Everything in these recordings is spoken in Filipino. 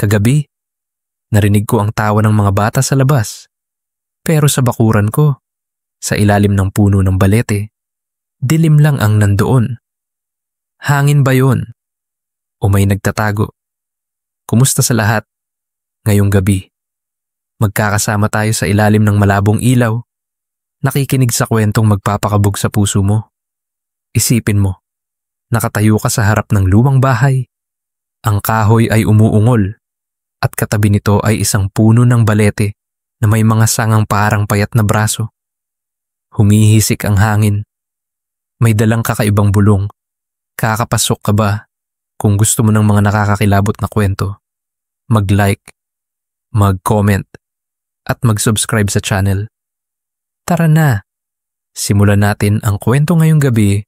Kagabi, narinig ko ang tawa ng mga bata sa labas. Pero sa bakuran ko, sa ilalim ng puno ng balete, dilim lang ang nandoon. Hangin ba yun? O may nagtatago? Kumusta sa lahat? Ngayong gabi, magkakasama tayo sa ilalim ng malabong ilaw, nakikinig sa kwentong magpapakabog sa puso mo. Isipin mo, nakatayo ka sa harap ng lumang bahay. Ang kahoy ay umuungol at katabi nito ay isang puno ng balete na may mga sangang parang payat na braso. Humihisik ang hangin. May dalang kakaibang bulong. Kakapasok ka ba? Kung gusto mo ng mga nakakakilabot na kwento, mag-like, mag-comment, at mag-subscribe sa channel. Tara na, simulan natin ang kwento ngayong gabi.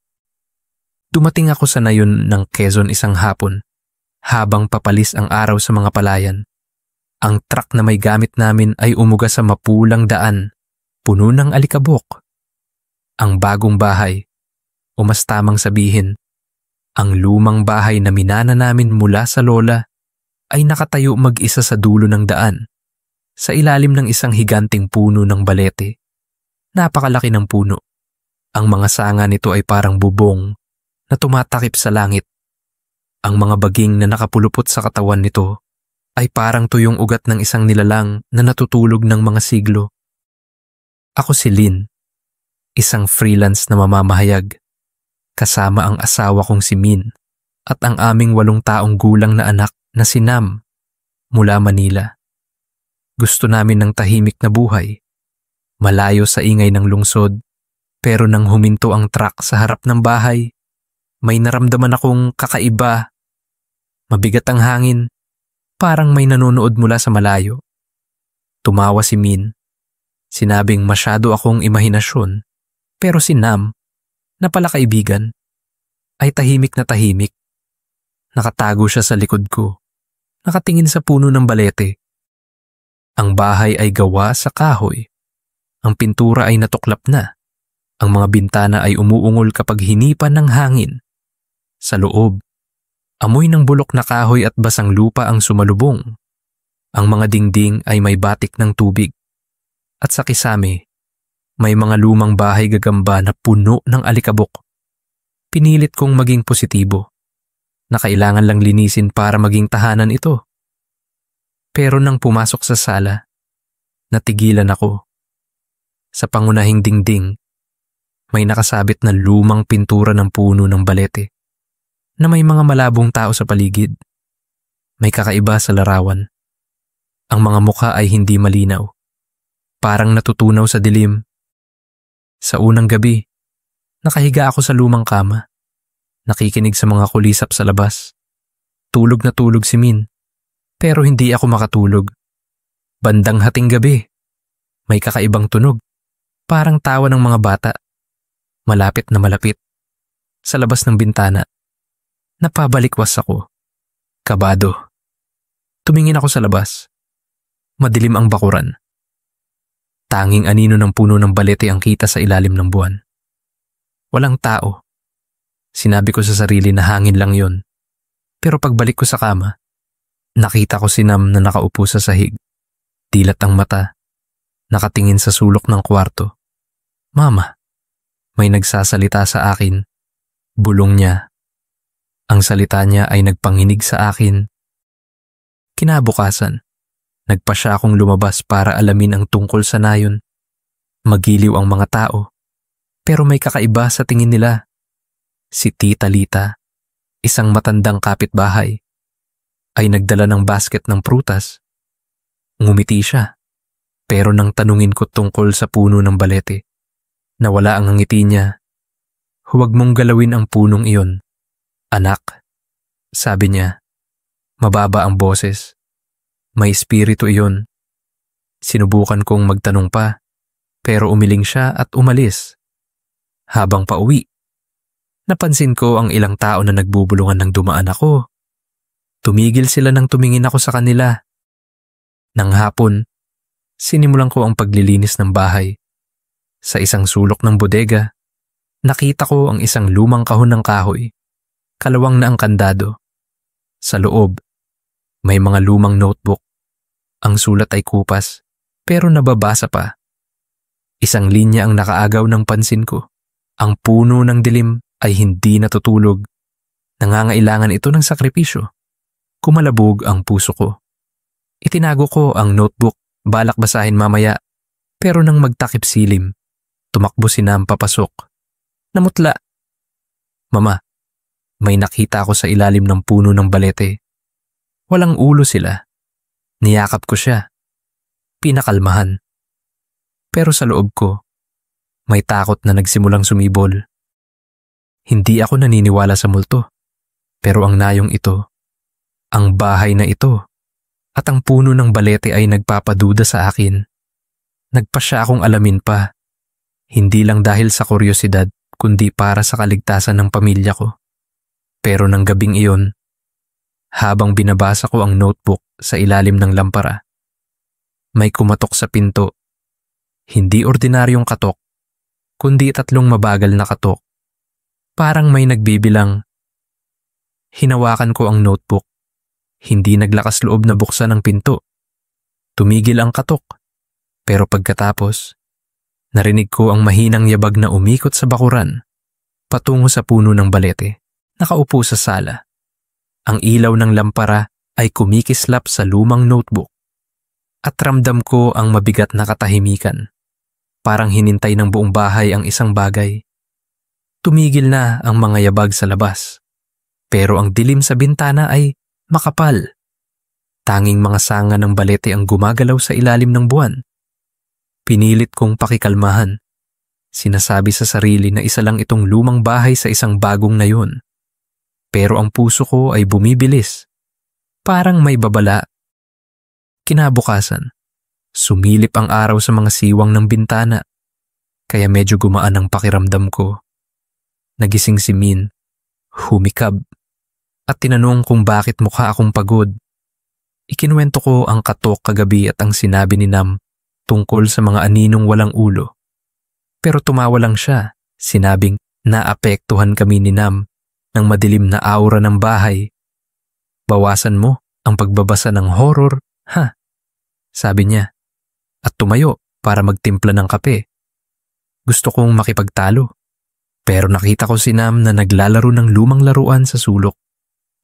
Dumating ako sa nayon ng Quezon isang hapon. Habang papalis ang araw sa mga palayan, ang truck na may gamit namin ay umuga sa mapulang daan, puno ng alikabok. Ang bagong bahay, o mas tamang sabihin, ang lumang bahay na minana namin mula sa lola, ay nakatayo mag-isa sa dulo ng daan, sa ilalim ng isang higanting puno ng balete. Napakalaki ng puno. Ang mga sanga nito ay parang bubong na tumatakip sa langit. Ang mga baging na nakapulupot sa katawan nito ay parang tuyong ugat ng isang nilalang na natutulog ng mga siglo. Ako si Lynn, isang freelance na mamamahayag, kasama ang asawa kong si Min at ang aming 8 taong gulang na anak na si Nam mula Manila. Gusto namin ng tahimik na buhay, malayo sa ingay ng lungsod, pero nang huminto ang truck sa harap ng bahay, may naramdaman akong kakaiba. Mabigat ang hangin, parang may nanonood mula sa malayo. Tumawa si Min. Sinabing masyado akong imahinasyon, pero si Nam, na pala kaibigan, ay tahimik na tahimik. Nakatago siya sa likod ko, nakatingin sa puno ng balete. Ang bahay ay gawa sa kahoy. Ang pintura ay natuklap na. Ang mga bintana ay umuungol kapag hinipan ng hangin. Sa loob, amoy ng bulok na kahoy at basang lupa ang sumalubong. Ang mga dingding ay may batik ng tubig. At sa kisame, may mga lumang bahay gagamba na puno ng alikabok. Pinilit kong maging positibo, na kailangan lang linisin para maging tahanan ito. Pero nang pumasok sa sala, natigilan ako. Sa pangunahing dingding, may nakasabit na lumang pintura ng puno ng balete, na may mga malabong tao sa paligid. May kakaiba sa larawan. Ang mga mukha ay hindi malinaw. Parang natutunaw sa dilim. Sa unang gabi, nakahiga ako sa lumang kama. Nakikinig sa mga kulisap sa labas. Tulog na tulog si Min, pero hindi ako makatulog. Bandang hating gabi, may kakaibang tunog. Parang tawa ng mga bata. Malapit na malapit. Sa labas ng bintana. Napabalikwas ako. Kabado. Tumingin ako sa labas. Madilim ang bakuran. Tanging anino ng puno ng balete ang kita sa ilalim ng buwan. Walang tao. Sinabi ko sa sarili na hangin lang yon. Pero pagbalik ko sa kama, nakita ko si Nam na nakaupo sa sahig. Dilat ang mata. Nakatingin sa sulok ng kwarto. Mama, may nagsasalita sa akin. Bulong niya. Ang salita niya ay nagpanginig sa akin. Kinabukasan, nagpa siya akong lumabas para alamin ang tungkol sa nayon. Magiliw ang mga tao, pero may kakaiba sa tingin nila. Si Tita Lita, isang matandang kapitbahay, ay nagdala ng basket ng prutas. Ngumiti siya, pero nang tanungin ko tungkol sa puno ng balete, nawala ang ngiti niya. Huwag mong galawin ang punong iyon. Anak, sabi niya, mababa ang boses. May espiritu iyon. Sinubukan kong magtanong pa, pero umiling siya at umalis. Habang pauwi, napansin ko ang ilang tao na nagbubulungan ng dumaan ako. Tumigil sila nang tumingin ako sa kanila. Nang hapon, sinimulan ko ang paglilinis ng bahay. Sa isang sulok ng bodega, nakita ko ang isang lumang kahon ng kahoy. Kalawang na ang kandado. Sa loob, May mga lumang notebook. Ang sulat ay kupas, pero nababasa pa. Isang linya ang nakaagaw ng pansin ko. Ang puno ng dilim ay hindi natutulog. Nangangailangan ito ng sakripisyo. Kumalabog ang puso ko. Itinago ko ang notebook, balak basahin mamaya, pero nang magtakip silim, tumakbo si Nam papasok. Namutla. Mama, may nakita ako sa ilalim ng puno ng balete. Walang ulo sila. Niyakap ko siya. Pinakalmahan. Pero sa loob ko, may takot na nagsimulang sumibol. Hindi ako naniniwala sa multo. Pero ang nayong ito, ang bahay na ito, at ang puno ng balete ay nagpapaduda sa akin. Nagpasya akong alamin pa. Hindi lang dahil sa kuryosidad, kundi para sa kaligtasan ng pamilya ko. Pero nang gabing iyon, habang binabasa ko ang notebook sa ilalim ng lampara, may kumatok sa pinto. Hindi ordinaryong katok, kundi 3 mabagal na katok. Parang may nagbibilang. Hinawakan ko ang notebook. Hindi naglakas loob na buksan ang pinto. Tumigil ang katok. Pero pagkatapos, narinig ko ang mahinang yabag na umikot sa bakuran, patungo sa puno ng balete, nakaupo sa sala. Ang ilaw ng lampara ay kumikislap sa lumang notebook. At ramdam ko ang mabigat na katahimikan. Parang hinintay ng buong bahay ang isang bagay. Tumigil na ang mga yabag sa labas. Pero ang dilim sa bintana ay makapal. Tanging mga sanga ng balete ang gumagalaw sa ilalim ng buwan. Pinilit kong pakikalmahan. Sinasabi sa sarili na isa lang itong lumang bahay sa isang bagong nayon. Pero ang puso ko ay bumibilis. Parang may babala. Kinabukasan, sumilip ang araw sa mga siwang ng bintana, kaya medyo gumaan ang pakiramdam ko. Nagising si Min, humikab, at tinanong kung bakit mukha akong pagod. Ikinuwento ko ang katok kagabi at ang sinabi ni Nam tungkol sa mga aninong walang ulo. Pero tumawa lang siya, sinabing naapektuhan kami ni Nam ng madilim na aura ng bahay. Bawasan mo ang pagbabasa ng horror, ha? Sabi niya. At tumayo para magtimpla ng kape. Gusto kong makipagtalo. Pero nakita ko si Nam na naglalaro ng lumang laruan sa sulok.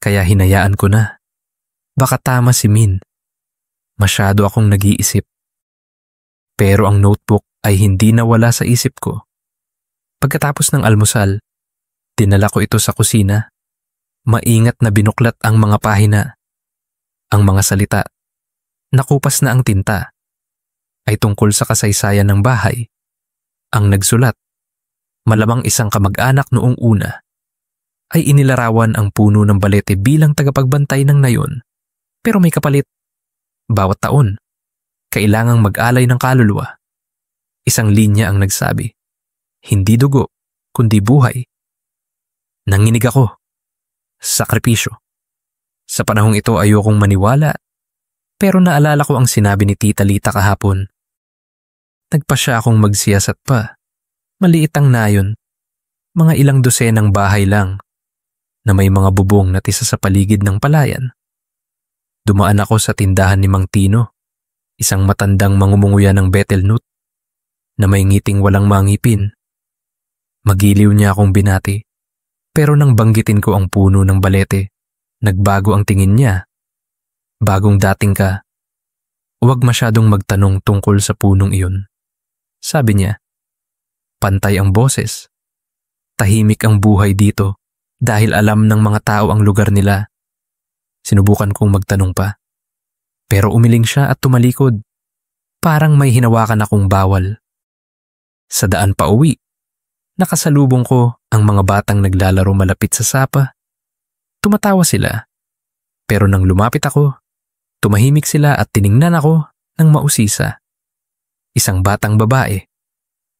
Kaya hinayaan ko na. Baka tama si Min. Masyado akong nag-iisip. Pero ang notebook ay hindi nawala sa isip ko. Pagkatapos ng almusal, dinala ko ito sa kusina. Maingat na binuklat ang mga pahina. Ang mga salita, nakupas na ang tinta, ay tungkol sa kasaysayan ng bahay. Ang nagsulat, malamang isang kamag-anak noong una, ay inilarawan ang puno ng balete bilang tagapagbantay ng nayon. Pero may kapalit. Bawat taon, kailangang mag-alay ng kaluluwa. Isang linya ang nagsabi, hindi dugo, kundi buhay. Nanginig ako. Sakripisyo. Sa panahong ito ayokong maniwala, pero naalala ko ang sinabi ni Tita Lita kahapon. Nagpa siya akong magsiyasat pa. Maliit ang nayon. Mga ilang dosenang bahay lang na may mga bubong na tisa sa paligid ng palayan. Dumaan ako sa tindahan ni Mang Tino, isang matandang mangumunguya ng betel nut na may ngiting walang mangipin. Magiliw niya akong binati, pero nang banggitin ko ang puno ng balete, nagbago ang tingin niya. Bagong dating ka. Huwag masyadong magtanong tungkol sa punong iyon. Sabi niya, pantay ang boses. Tahimik ang buhay dito dahil alam ng mga tao ang lugar nila. Sinubukan kong magtanong pa. Pero umiling siya at tumalikod. Parang may hinawakan akong bawal. Sa daan pa uwi, nakasalubong ko ang mga batang naglalaro malapit sa sapa. Tumatawa sila. Pero nang lumapit ako, tumahimik sila at tiningnan ako ng mausisa. Isang batang babae,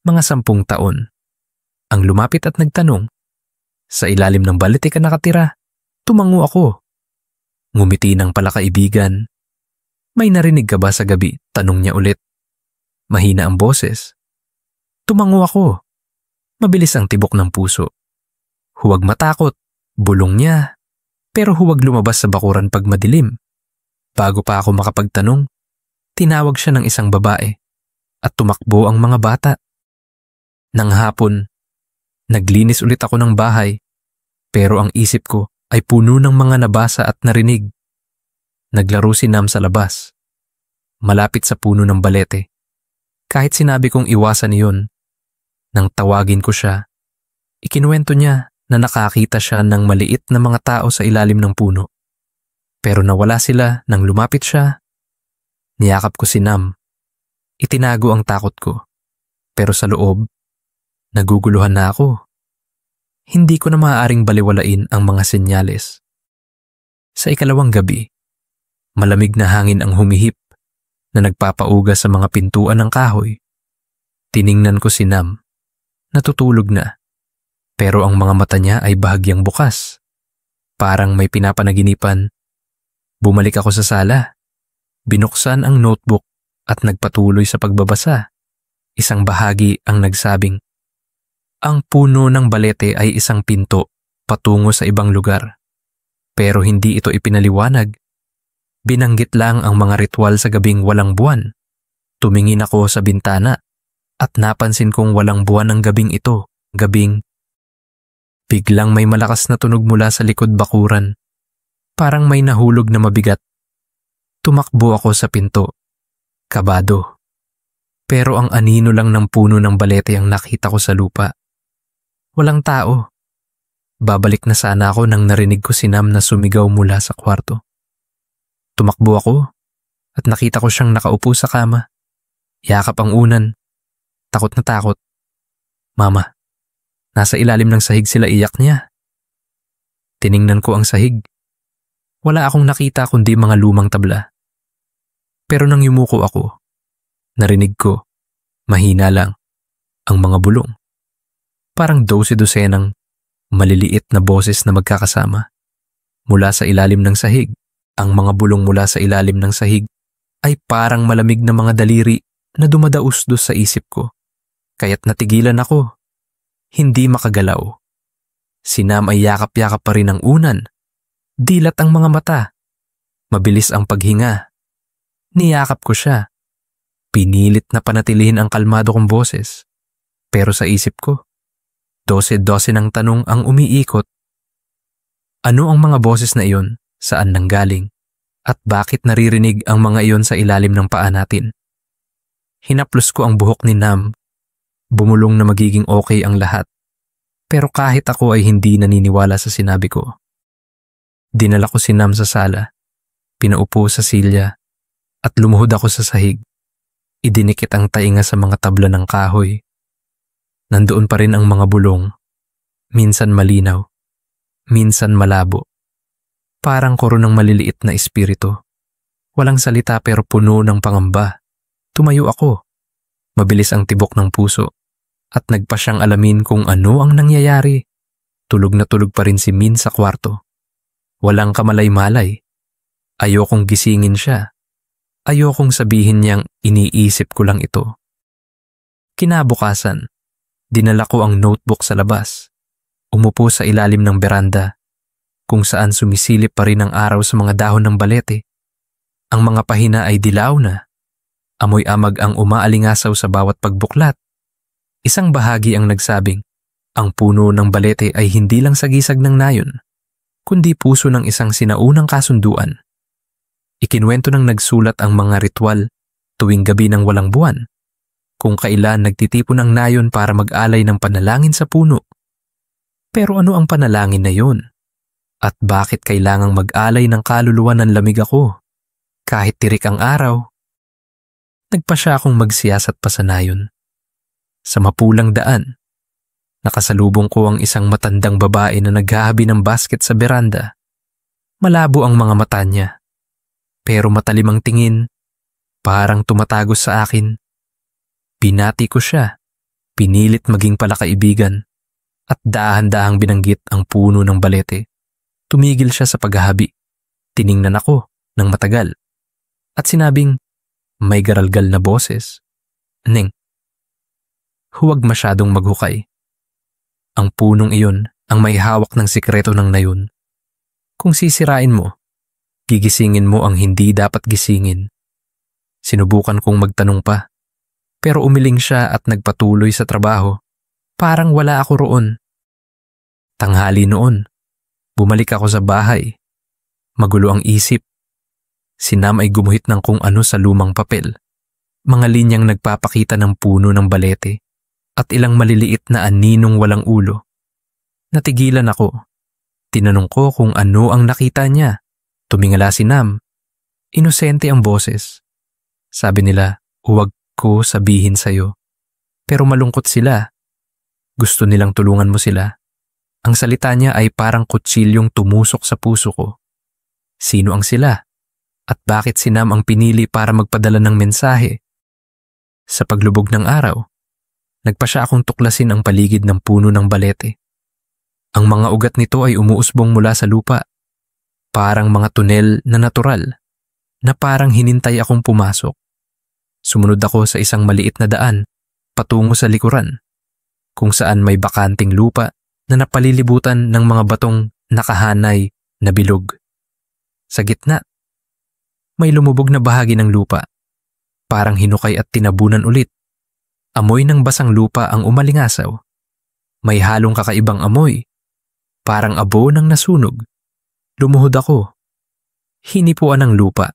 mga 10 taon, ang lumapit at nagtanong, sa ilalim ng balete ka nakatira? Tumango ako. Ngumiti ng palakaibigan. May narinig ka ba sa gabi? Tanong niya ulit. Mahina ang boses. Tumango ako. Mabilis ang tibok ng puso. Huwag matakot, bulong niya. Pero huwag lumabas sa bakuran pag madilim. Bago pa ako makapagtanong, tinawag siya ng isang babae at tumakbo ang mga bata. Nang hapon, naglinis ulit ako ng bahay pero ang isip ko ay puno ng mga nabasa at narinig. Naglaro si Nam sa labas, malapit sa puno ng balete. Kahit sinabi kong iwasan iyon, nang tawagin ko siya, ikinuwento niya na nakakita siya ng maliit na mga tao sa ilalim ng puno. Pero nawala sila nang lumapit siya. Niyakap ko si Nam. Itinago ang takot ko. Pero sa loob, naguguluhan na ako. Hindi ko na maaaring baliwalain ang mga senyales. Sa ikalawang gabi, malamig na hangin ang humihip na nagpapauga sa mga pintuan ng kahoy. Tiningnan ko si Nam. Natutulog na. Pero ang mga mata niya ay bahagyang bukas. Parang may pinapanaginipan. Bumalik ako sa sala. Binuksan ang notebook at nagpatuloy sa pagbabasa. Isang bahagi ang nagsabing, ang puno ng balete ay isang pinto patungo sa ibang lugar. Pero hindi ito ipinaliwanag. Binanggit lang ang mga ritual sa gabing walang buwan. Tumingin ako sa bintana at napansin kong walang buwan ang gabing ito. Biglang may malakas na tunog mula sa likod bakuran. Parang may nahulog na mabigat. Tumakbo ako sa pinto. Kabado. Pero ang anino lang ng puno ng balete ang nakita ko sa lupa. Walang tao. Babalik na sana ako nang narinig ko si Nam na sumigaw mula sa kwarto. Tumakbo ako at nakita ko siyang nakaupo sa kama. Yakap ang unan. Takot na takot. Mama, nasa ilalim ng sahig sila, iyak niya. Tiningnan ko ang sahig. Wala akong nakita kundi mga lumang tabla. Pero nang yumuko ako, narinig ko, mahina lang, ang mga bulong. Parang 12-dosenang maliliit na boses na magkakasama. Mula sa ilalim ng sahig, ang mga bulong mula sa ilalim ng sahig ay parang malamig na mga daliri na dumadausdos sa isip ko. Kaya't natigilan ako. Hindi makagalaw. Si Nam ay yakap-yakap pa rin ang unan. Dilat ang mga mata. Mabilis ang paghinga. Niyakap ko siya. Pinilit na panatilihin ang kalmado kong boses. Pero sa isip ko, 12 ng tanong ang umiikot. Ano ang mga boses na iyon? Saan nanggaling? At bakit naririnig ang mga iyon sa ilalim ng paa natin? Hinaplos ko ang buhok ni Nam. Bumulong na magiging okay ang lahat. Pero kahit ako ay hindi naniniwala sa sinabi ko. Dinala ko si Nam sa sala, pinaupo sa silya, at lumuhod ako sa sahig. Idinikit ang tainga sa mga tabla ng kahoy. Nandoon pa rin ang mga bulong, minsan malinaw, minsan malabo. Parang koro ng maliliit na espiritu. Walang salita pero puno ng pangamba. Tumayo ako. Mabilis ang tibok ng puso at nagpa siyang alamin kung ano ang nangyayari. Tulog na tulog pa rin si Min sa kwarto. Walang kamalay-malay. Ayokong gisingin siya. Ayokong sabihin niyang iniisip ko lang ito. Kinabukasan, dinala ko ang notebook sa labas. Umupo sa ilalim ng beranda, kung saan sumisilip pa rin ang araw sa mga dahon ng balete. Ang mga pahina ay dilaw na. Amoy amag ang umaalingasaw sa bawat pagbuklat. Isang bahagi ang nagsabing, ang puno ng balete ay hindi lang sagisag ng nayon, kundi puso ng isang sinaunang kasunduan. Ikinuwento ng nagsulat ang mga ritual tuwing gabi ng walang buwan, kung kailan nagtitipon ang nayon para mag-alay ng panalangin sa puno. Pero ano ang panalangin na yon? At bakit kailangang mag-alay ng kaluluwa ng lamig ako? Kahit tirik ang araw, nagpa siya akong magsiyasat pa sa nayon. Sa mapulang daan, nakasalubong ko ang isang matandang babae na naghahabi ng basket sa beranda. Malabo ang mga mata niya, pero matalim ang tingin, parang tumatagos sa akin. Binati ko siya, pinilit maging palakaibigan, at dahan-dahang binanggit ang puno ng balete. Tumigil siya sa paghahabi. Tiningnan ako ng matagal, at sinabing, may garalgal na boses, Neng, huwag masyadong maghukay. Ang punong iyon ang may hawak ng sikreto ng nayon. Kung sisirain mo, Gigisingin mo ang hindi dapat gisingin. Sinubukan kong magtanong pa, pero umiling siya at nagpatuloy sa trabaho. Parang wala ako roon. Tanghali noon, bumalik ako sa bahay. Magulo ang isip. Si Nam ay gumuhit ng kung ano sa lumang papel. Mga linyang nagpapakita ng puno ng balete at ilang maliliit na aninong walang ulo. Natigilan ako. Tinanong ko kung ano ang nakita niya. Tumingala si Nam. Inosente ang boses. Sabi nila, huwag ko sabihin sa'yo. Pero malungkot sila. Gusto nilang tulungan mo sila. Ang salita niya ay parang kutsilyong tumusok sa puso ko. Sino ang sila? At bakit si Nam ang pinili para magpadala ng mensahe? Sa paglubog ng araw, nagpasya akong tuklasin ang paligid ng puno ng balete. Ang mga ugat nito ay umuusbong mula sa lupa. Parang mga tunel na natural, na parang hinintay akong pumasok. Sumunod ako sa isang maliit na daan, patungo sa likuran, kung saan may bakanting lupa na napalilibutan ng mga batong nakahanay na bilog. Sa gitna, may lumubog na bahagi ng lupa, parang hinukay at tinabunan ulit. Amoy ng basang lupa ang umalingasaw. May halong kakaibang amoy, parang abo ng nasunog. Lumuhod ako. Hinipuan ng lupa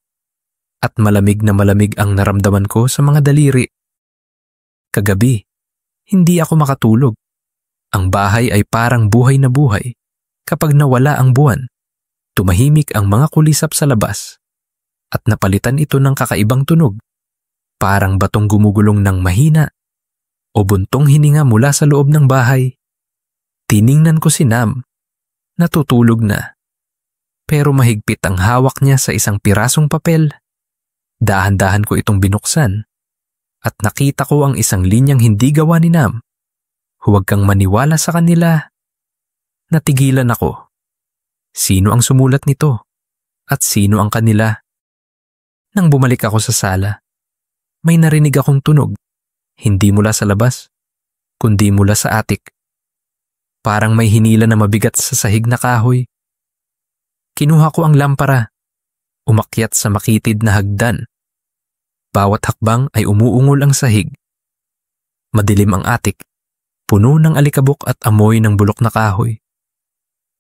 at malamig na malamig ang naramdaman ko sa mga daliri. Kagabi, hindi ako makatulog. Ang bahay ay parang buhay na buhay. Kapag nawala ang buwan, tumahimik ang mga kulisap sa labas at napalitan ito ng kakaibang tunog. Parang batong gumugulong ng mahina o buntong hininga mula sa loob ng bahay. Tiningnan ko si Nam. Natutulog na. Pero mahigpit ang hawak niya sa isang pirasong papel. Dahan-dahan ko itong binuksan at nakita ko ang isang linyang hindi gawa ni Nam. Huwag kang maniwala sa kanila. Natigilan ako. Sino ang sumulat nito? At sino ang kanila? Nang bumalik ako sa sala, may narinig akong tunog. Hindi mula sa labas, kundi mula sa atik. Parang may hinila na mabigat sa sahig na kahoy. Kinuha ko ang lampara, umakyat sa makitid na hagdan. Bawat hakbang ay umuungol ang sahig. Madilim ang atik, puno ng alikabok at amoy ng bulok na kahoy.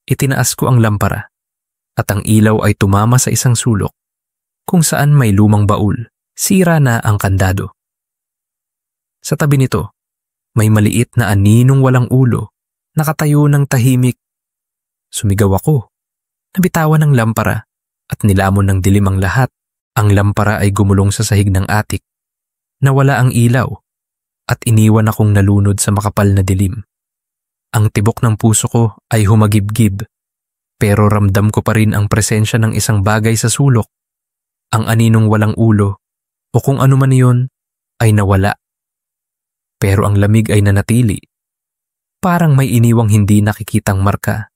Itinaas ko ang lampara at ang ilaw ay tumama sa isang sulok kung saan may lumang baul, sira na ang kandado. Sa tabi nito, may maliit na aninong walang ulo, nakatayo ng tahimik. Sumigaw ako. Nabitawan ng lampara at nilamon ng dilim ang lahat. Ang lampara ay gumulong sa sahig ng atik. Nawala ang ilaw at iniwan akong nalunod sa makapal na dilim. Ang tibok ng puso ko ay humagibgib, pero ramdam ko pa rin ang presensya ng isang bagay sa sulok. Ang aninong walang ulo o kung ano man iyon ay nawala. Pero ang lamig ay nanatili. Parang may iniwang hindi nakikitang marka.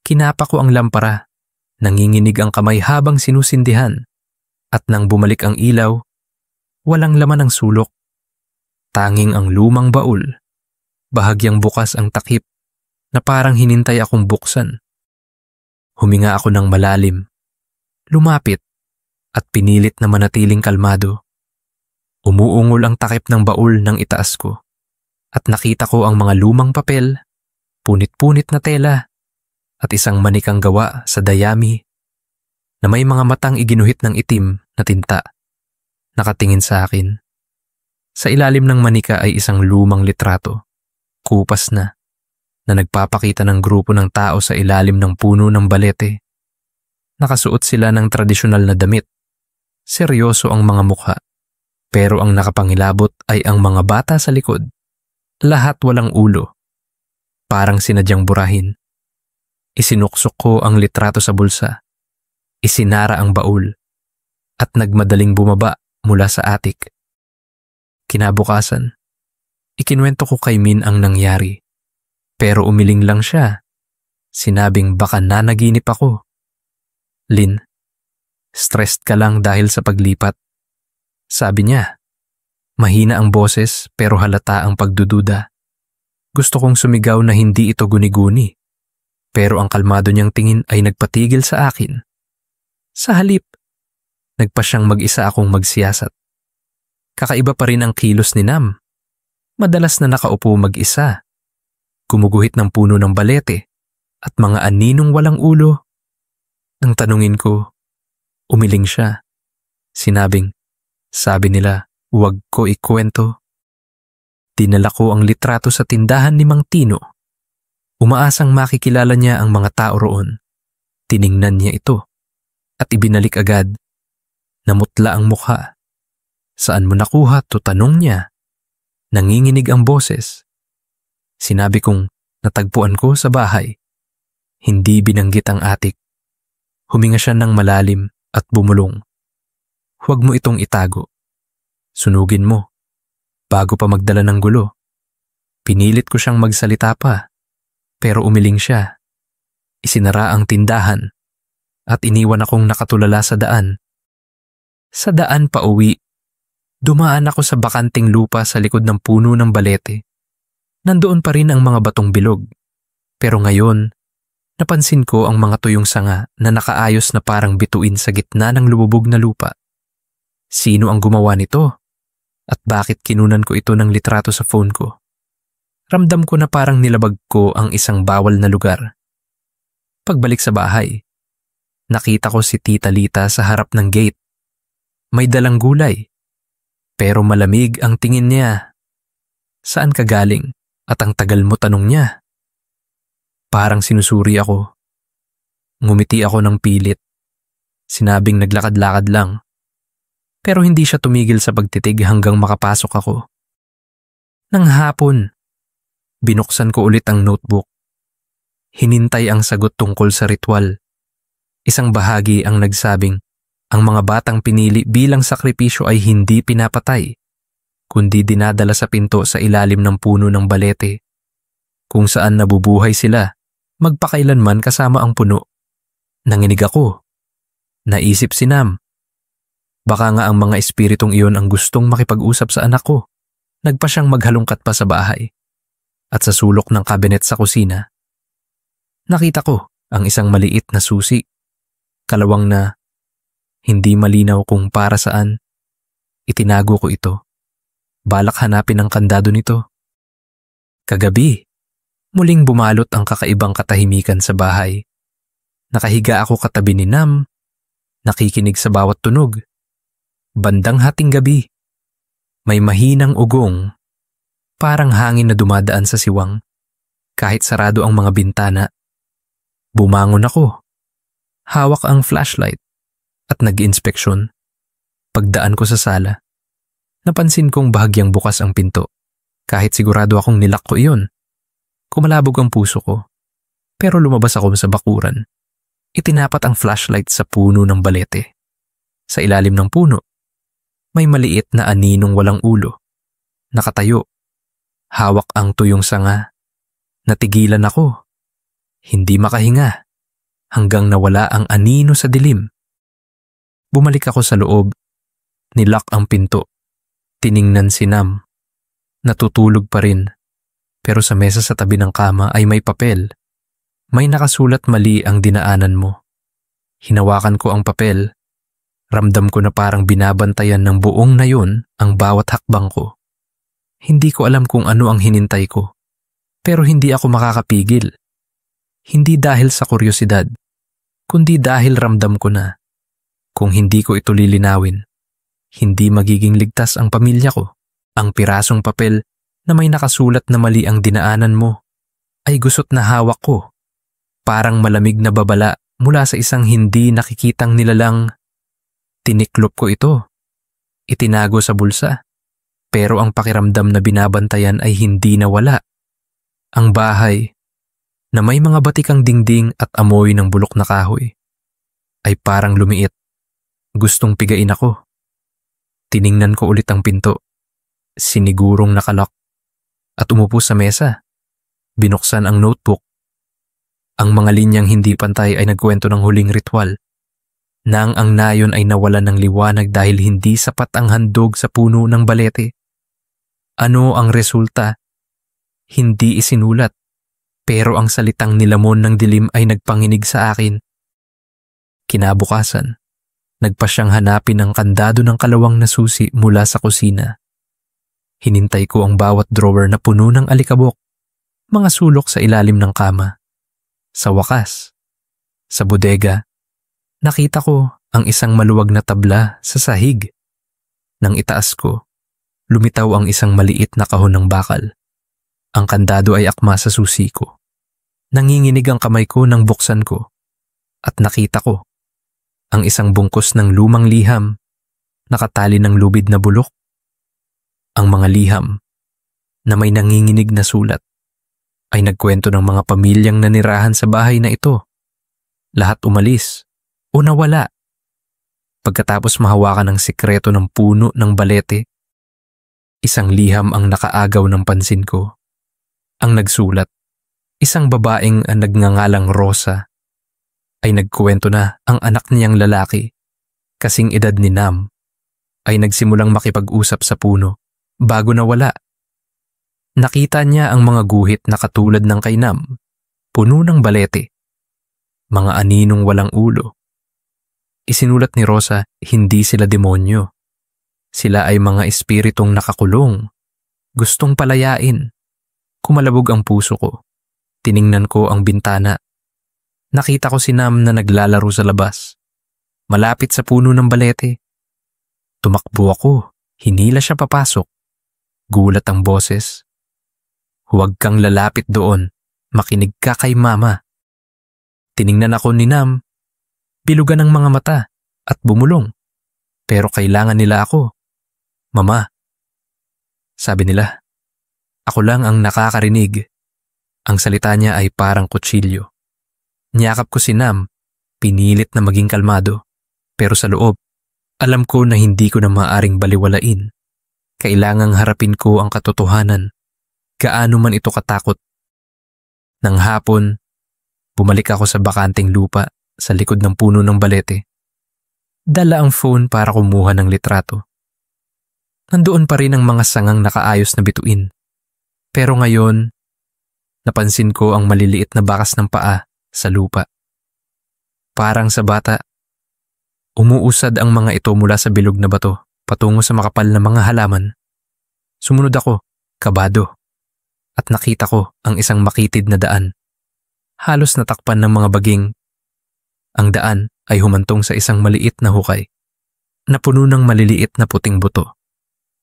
Kinapa ko ang lampara, nanginginig ang kamay habang sinusindihan, at nang bumalik ang ilaw, walang laman ang sulok. Tanging ang lumang baul, bahagyang bukas ang takip na parang hinintay akong buksan. Huminga ako ng malalim, lumapit at pinilit na manatiling kalmado. Umuungol ang takip ng baul ng itaas ko at nakita ko ang mga lumang papel, punit-punit na tela, at isang manikang gawa sa dayami na may mga matang iginuhit ng itim na tinta. Nakatingin sa akin. Sa ilalim ng manika ay isang lumang litrato, kupas na nagpapakita ng grupo ng tao sa ilalim ng puno ng balete. Nakasuot sila ng tradisyonal na damit. Seryoso ang mga mukha, pero ang nakapangilabot ay ang mga bata sa likod. Lahat walang ulo. Parang sinadyang burahin. Isinuksok ko ang litrato sa bulsa. Isinara ang baul at nagmadaling bumaba mula sa atik. Kinabukasan, ikinuwento ko kay Min ang nangyari. Pero umiling lang siya. Sinabing baka nanaginip ako. Lin, stressed ka lang dahil sa paglipat. Sabi niya. Mahina ang boses pero halata ang pagdududa. Gusto kong sumigaw na hindi ito guni-guni. Pero ang kalmado niyang tingin ay nagpatigil sa akin. Sa halip, nagpa siyang mag-isa akong magsiyasat. Kakaiba pa rin ang kilos ni Nam. Madalas na nakaupo mag-isa, gumuguhit ng puno ng balete at mga aninong walang ulo. Nang tanungin ko, umiling siya. Sabi nila, huwag ko ikwento. Dinala ko ang litrato sa tindahan ni Mang Tino. Umaasang makikilala niya ang mga tao roon. Tiningnan niya ito at ibinalik agad. Namutla ang mukha. Saan mo nakuha to? Tanong niya. Nanginginig ang boses. Sinabi kong natagpuan ko sa bahay. Hindi binanggit ang atik. Huminga siya ng malalim at bumulong. Huwag mo itong itago. Sunugin mo. Bago pa magdala ng gulo. Pinilit ko siyang magsalita pa. Pero umiling siya. Isinara ang tindahan at iniwan akong nakatulala sa daan. Sa daan pa uwi, dumaan ako sa bakanting lupa sa likod ng puno ng balete. Nandoon pa rin ang mga batong bilog. Pero ngayon, napansin ko ang mga tuyong sanga na nakaayos na parang bituin sa gitna ng lububog na lupa. Sino ang gumawa nito? At bakit kinunan ko ito ng litrato sa phone ko? Ramdam ko na parang nilabag ko ang isang bawal na lugar. Pagbalik sa bahay, nakita ko si Tita Lita sa harap ng gate. May dalang gulay, pero malamig ang tingin niya. Saan ka galing? At ang tagal mo, tanong niya. Parang sinusuri ako. Ngumiti ako ng pilit. Sinabing naglakad-lakad lang. Pero hindi siya tumigil sa pagtitig hanggang makapasok ako. Nang hapon, binuksan ko ulit ang notebook. Hinintay ang sagot tungkol sa ritual. Isang bahagi ang nagsabing ang mga batang pinili bilang sakripisyo ay hindi pinapatay, kundi dinadala sa pinto sa ilalim ng puno ng balete, kung saan nabubuhay sila magpakailanman kasama ang puno. Nanginig ako. Naisip si Nam. Baka nga ang mga espiritong iyon ang gustong makipag-usap sa anak ko. Nagpa siyang maghalongkat pa sa bahay. At sa sulok ng kabinet sa kusina, nakita ko ang isang maliit na susi. Kalawang na hindi malinaw kung para saan. Itinago ko ito. Balak hanapin ang kandado nito. Kagabi, muling bumalot ang kakaibang katahimikan sa bahay. Nakahiga ako katabi ni Nam, nakikinig sa bawat tunog. Bandang hating gabi, may mahinang ugong, parang hangin na dumadaan sa siwang, kahit sarado ang mga bintana. Bumangon ako, hawak ang flashlight at nag-inspeksyon. Pagdaan ko sa sala, napansin kong bahagyang bukas ang pinto, kahit sigurado akong nilak ko iyon. Kumalabog ang puso ko, pero lumabas ako sa bakuran. Itinapat ang flashlight sa puno ng balete. Sa ilalim ng puno, may maliit na aninong walang ulo. Nakatayo. Hawak ang tuyong sanga. Natigilan ako. Hindi makahinga. Hanggang nawala ang anino sa dilim. Bumalik ako sa loob. Nilak ang pinto. Tiningnan si Nam. Natutulog pa rin. Pero sa mesa sa tabi ng kama ay may papel. May nakasulat mali ang dinaanan mo. Hinawakan ko ang papel. Ramdam ko na parang binabantayan ng buong na yun ang bawat hakbang ko. Hindi ko alam kung ano ang hinintay ko. Pero hindi ako makakapigil. Hindi dahil sa kuryosidad, kundi dahil ramdam ko na kung hindi ko ito lilinawin, hindi magiging ligtas ang pamilya ko. Ang pirasong papel na may nakasulat na mali ang dinaanan mo ay gusot na hawak ko. Parang malamig na babala mula sa isang hindi nakikitang nilalang. Tiniklop ko ito. Itinago sa bulsa. Pero ang pakiramdam na binabantayan ay hindi nawala. Ang bahay, na may mga batikang dingding at amoy ng bulok na kahoy, ay parang lumiit. Gustong pigain ako. Tiningnan ko ulit ang pinto. Sinigurong nakalak. At umupo sa mesa. Binuksan ang notebook. Ang mga linyang hindi pantay ay nagkwento ng huling ritual. Nang ang nayon ay nawalan ng liwanag dahil hindi sapat ang handog sa puno ng balete. Ano ang resulta? Hindi isinulat, pero ang salitang nilamon ng dilim ay nagpanginig sa akin. Kinabukasan, Nagpa siyang hanapin ang kandado ng kalawang na susi mula sa kusina. Hinintay ko ang bawat drawer na puno ng alikabok, mga sulok sa ilalim ng kama. Sa wakas, sa bodega, nakita ko ang isang maluwag na tabla sa sahig. Nang itaas ko, lumitaw ang isang maliit na kahon ng bakal. Ang kandado ay akma sa susi ko. Nanginginig ang kamay ko nang buksan ko at nakita ko ang isang bungkus ng lumang liham, nakatali ng lubid na bulok. Ang mga liham na may nanginginig na sulat ay nagkwento ng mga pamilyang nanirahan sa bahay na ito. Lahat umalis o nawala. Pagkatapos mahawakan ang sikreto ng puno ng balete, isang liham ang nakaagaw ng pansin ko. Ang nagsulat, isang babaeng nagngangalang Rosa, ay nagkwento na ang anak niyang lalaki, kasing edad ni Nam, ay nagsimulang makipag-usap sa puno bago nawala. Nakita niya ang mga guhit na katulad ng kay Nam, puno ng balete, mga aninong walang ulo. Isinulat ni Rosa, hindi sila demonyo. Sila ay mga espiritong nakakulong, gustong palayain. Kumalabog ang puso ko. Tiningnan ko ang bintana. Nakita ko si Nam na naglalaro sa labas, malapit sa puno ng balete. Tumakbo ako, hinila siya papasok. Gulat ang boses. Huwag kang lalapit doon, makinig ka kay Mama. Tiningnan ako ni Nam, bilugan ang mga mata at bumulong. Pero kailangan nila ako. Mama, sabi nila. Ako lang ang nakakarinig. Ang salita niya ay parang kutsilyo. Niyakap ko si Nam, pinilit na maging kalmado. Pero sa loob, alam ko na hindi ko na maaring baliwalain. Kailangang harapin ko ang katotohanan, gaano man ito katakot. Nang hapon, bumalik ako sa bakanting lupa sa likod ng puno ng balete. Dala ang phone para kumuha ng litrato. Nandoon pa rin ang mga sangang nakaayos na bituin. Pero ngayon, napansin ko ang maliliit na bakas ng paa sa lupa. Parang sa bata, umuusad ang mga ito mula sa bilog na bato patungo sa makapal na mga halaman. Sumunod ako, kabado, at nakita ko ang isang makitid na daan. Halos natakpan ng mga baging. Ang daan ay humantong sa isang maliit na hukay na puno ng maliliit na puting buto.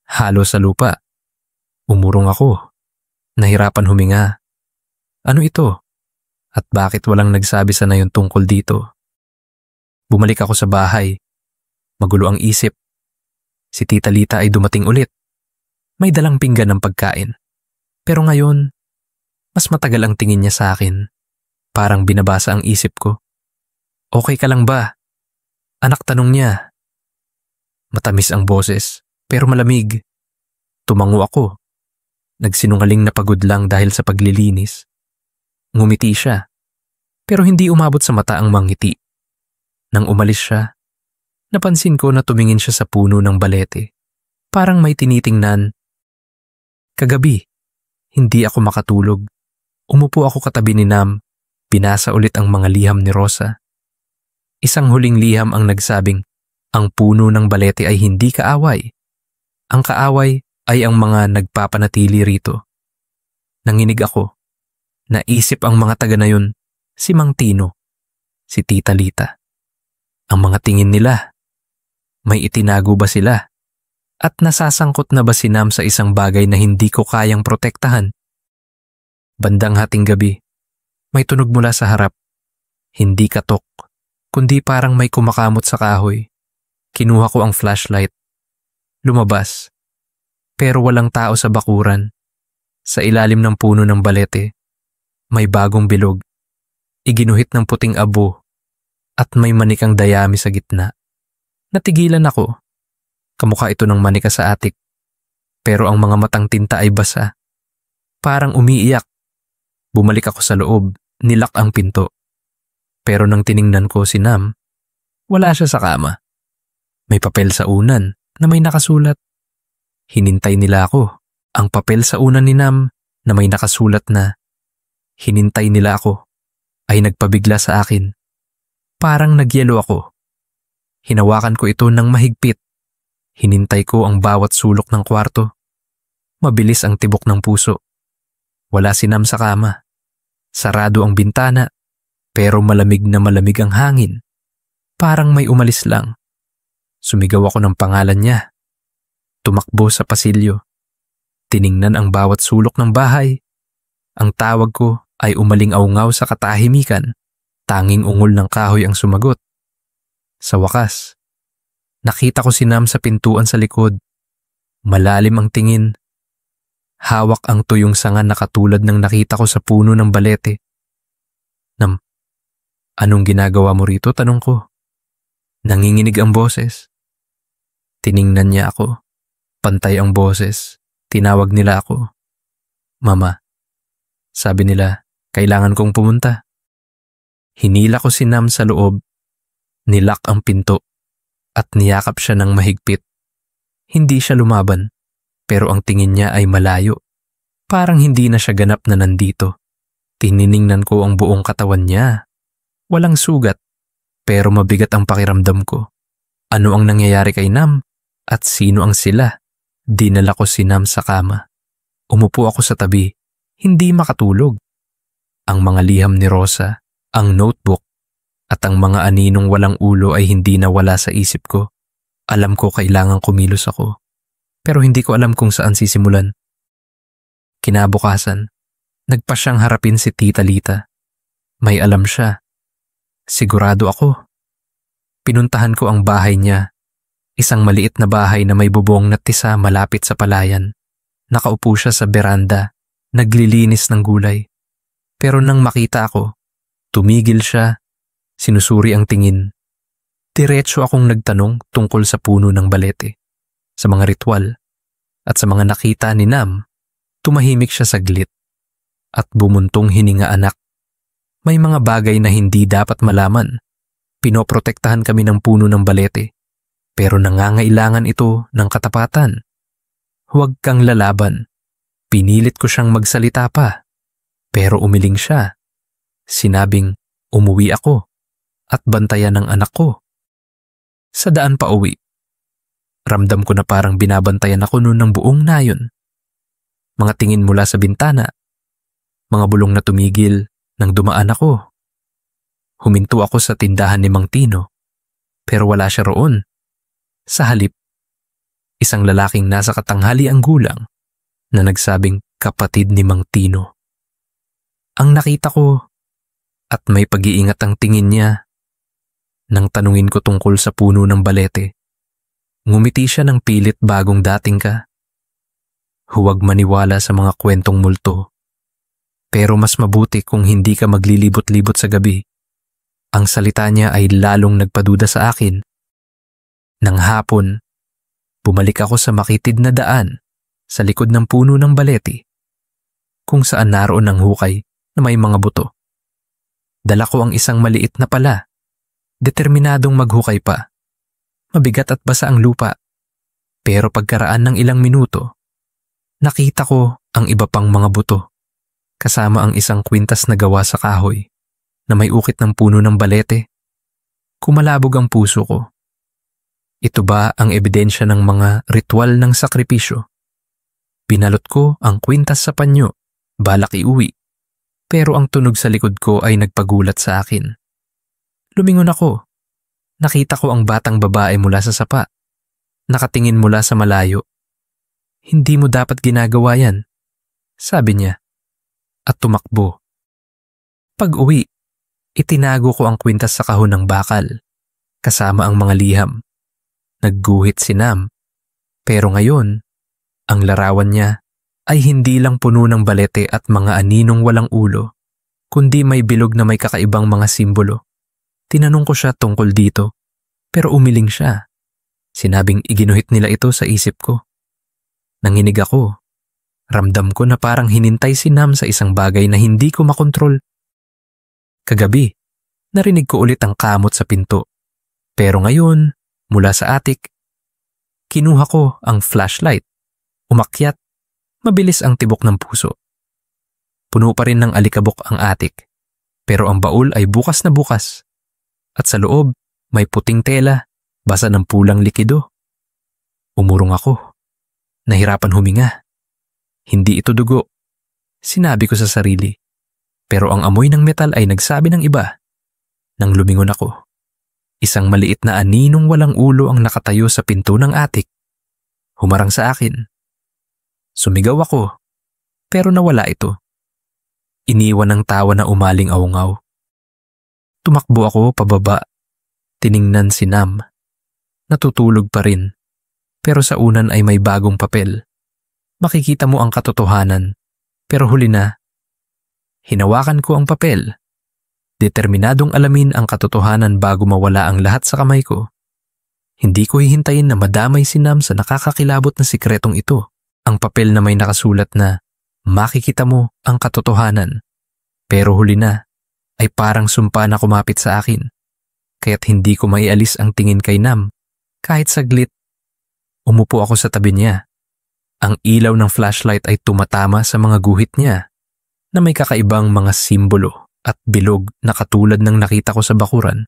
Halo sa lupa. Umurong ako. Nahirapan huminga. Ano ito? At bakit walang nagsabi sa nayon tungkol dito? Bumalik ako sa bahay. Magulo ang isip. Si Tita Lita ay dumating ulit. May dalang pinggan ng pagkain. Pero ngayon, mas matagal ang tingin niya sa akin. Parang binabasa ang isip ko. Okay ka lang ba? Anak, tanong niya. Matamis ang boses, pero malamig. Tumango ako. Nagsinungaling na pagod lang dahil sa paglilinis. Ngumiti siya, pero hindi umabot sa mata ang mangiti. Nang umalis siya, napansin ko na tumingin siya sa puno ng balete. Parang may tinitingnan. Kagabi, hindi ako makatulog. Umupo ako katabi ni Nam. Binasa ulit ang mga liham ni Rosa. Isang huling liham ang nagsabing, ang puno ng balete ay hindi kaaway. Ang kaaway ay ang mga nagpapanatili rito. Nanginig ako. Naisip ang mga taga na yun, si Mang Tino, si Tita Lita. Ang mga tingin nila, may itinago ba sila? At nasasangkot na ba si Nam sa isang bagay na hindi ko kayang protektahan? Bandang hating gabi, may tunog mula sa harap. Hindi katok, kundi parang may kumakamot sa kahoy. Kinuha ko ang flashlight. Lumabas. Pero walang tao sa bakuran. Sa ilalim ng puno ng balete, may bagong bilog. Iginuhit ng puting abo at may manikang dayami sa gitna. Natigilan ako. Kamukha ito ng manika sa atik. Pero ang mga matang tinta ay basa. Parang umiiyak. Bumalik ako sa loob, nilak ang pinto. Pero nang tiningnan ko si Nam, wala siya sa kama. May papel sa unan na may nakasulat. Hinintay nila ako. Ang papel sa unan ni Nam na may nakasulat na hinintay nila ako ay nagpabigla sa akin. Parang nagyelo ako. Hinawakan ko ito ng mahigpit. Hinintay ko ang bawat sulok ng kwarto. Mabilis ang tibok ng puso. Wala si Nam sa kama. Sarado ang bintana, pero malamig na malamig ang hangin. Parang may umalis lang. Sumigaw ako ng pangalan niya. Tumakbo sa pasilyo. Tiningnan ang bawat sulok ng bahay. Ang tawag ko ay umaling-aungaw sa katahimikan. Tanging ungol ng kahoy ang sumagot. Sa wakas, nakita ko si Nam sa pintuan sa likod. Malalim ang tingin. Hawak ang tuyong sanga na katulad ng nakita ko sa puno ng balete. Nam, anong ginagawa mo rito? Tanong ko. Nanginginig ang boses. Tiningnan niya ako. Pantay ang boses. Tinawag nila ako. Mama. Sabi nila, kailangan kong pumunta. Hinila ko si Nam sa loob. Nilak ang pinto at niyakap siya ng mahigpit. Hindi siya lumaban, pero ang tingin niya ay malayo. Parang hindi na siya ganap na nandito. Tininingnan ko ang buong katawan niya. Walang sugat, pero mabigat ang pakiramdam ko. Ano ang nangyayari kay Nam? At sino ang sila? Dinala ko si Nam sa kama. Umupo ako sa tabi, hindi makatulog. Ang mga liham ni Rosa, ang notebook, at ang mga aninong walang ulo ay hindi nawala sa isip ko. Alam ko kailangang kumilos ako, pero hindi ko alam kung saan sisimulan. Kinabukasan, nagpa siyang harapin si Tita Lita. May alam siya. Sigurado ako. Pinuntahan ko ang bahay niya. Isang maliit na bahay na may bubong na tisa malapit sa palayan. Nakaupo siya sa beranda, naglilinis ng gulay. Pero nang makita ako, tumigil siya. Sinusuri ang tingin. Diretso akong nagtanong tungkol sa puno ng balete, sa mga ritual, at sa mga nakita ni Nam. Tumahimik siya saglit at bumuntong hininga anak. May mga bagay na hindi dapat malaman. Pinoprotektahan kami ng puno ng balete, pero nangangailangan ito ng katapatan. Huwag kang lalaban. Pinilit ko siyang magsalita pa, pero umiling siya. Sinabing, umuwi ako at bantayan ng anak ko. Sa daan pa uwi, ramdam ko na parang binabantayan ako noon ng buong nayon. Mga tingin mula sa bintana, mga bulong na tumigil nang dumaan ako. Huminto ako sa tindahan ni Mang Tino, pero wala siya roon. Sa halip, isang lalaking nasa katanghali ang gulang na nagsabing kapatid ni Mang Tino. Ang nakita ko at may pag-iingat ang tingin niya. Nang tanungin ko tungkol sa puno ng balete, ngumiti siya ng pilit bagong dating ka. Huwag maniwala sa mga kwentong multo. Pero mas mabuti kung hindi ka maglilibot-libot sa gabi. Ang salita niya ay lalong nagpaduda sa akin. Nang hapon, bumalik ako sa makitid na daan sa likod ng puno ng balete, kung saan naroon ang hukay na may mga buto. Dala ko ang isang maliit na pala. Determinadong maghukay pa. Mabigat at basa ang lupa. Pero pagkaraan ng ilang minuto, nakita ko ang iba pang mga buto. Kasama ang isang kwintas na gawa sa kahoy na may ukit ng puno ng balete. Kumalabog ang puso ko. Ito ba ang ebidensya ng mga ritual ng sakripisyo? Binalot ko ang kwintas sa panyo, balak iuwi. Pero ang tunog sa likod ko ay nagpagulat sa akin. Lumingon ako. Nakita ko ang batang babae mula sa sapa. Nakatingin mula sa malayo. Hindi mo dapat ginagawa yan, sabi niya. At tumakbo. Pag-uwi, itinago ko ang kwintas sa kahon ng bakal, kasama ang mga liham. Nagguhit si Nam. Pero ngayon, ang larawan niya ay hindi lang puno ng balete at mga aninong walang ulo, kundi may bilog na may kakaibang mga simbolo. Tinanong ko siya tungkol dito, pero umiling siya. Sinabing iginuhit nila ito sa isip ko. Nanginig ako. Ramdam ko na parang hinintay si Nam sa isang bagay na hindi ko makontrol. Kagabi, narinig ko ulit ang kamot sa pinto. Pero ngayon, mula sa attic, kinuha ko ang flashlight. Umakyat, mabilis ang tibok ng puso. Puno pa rin ng alikabok ang attic, pero ang baul ay bukas na bukas. At sa loob, may puting tela, basa ng pulang likido. Umurong ako. Nahirapan huminga. Hindi ito dugo, sinabi ko sa sarili. Pero ang amoy ng metal ay nagsabi ng iba. Nang lumingon ako, isang maliit na aninong walang ulo ang nakatayo sa pinto ng atik. Humarang sa akin. Sumigaw ako, pero nawala ito. Iniwan ng tawa na umaling aungaw. Tumakbo ako pababa. Tiningnan si Nam. Natutulog pa rin. Pero sa unan ay may bagong papel. Makikita mo ang katotohanan. Pero huli na. Hinawakan ko ang papel. Determinadong alamin ang katotohanan bago mawala ang lahat sa kamay ko. Hindi ko hihintayin na madamay si Nam sa nakakakilabot na sikretong ito. Ang papel na may nakasulat na, makikita mo ang katotohanan. Pero huli na, ay parang sumpa na kumapit sa akin. Kaya't hindi ko maialis ang tingin kay Nam. Kahit saglit, umupo ako sa tabi niya. Ang ilaw ng flashlight ay tumatama sa mga guhit niya na may kakaibang mga simbolo at bilog na katulad ng nakita ko sa bakuran.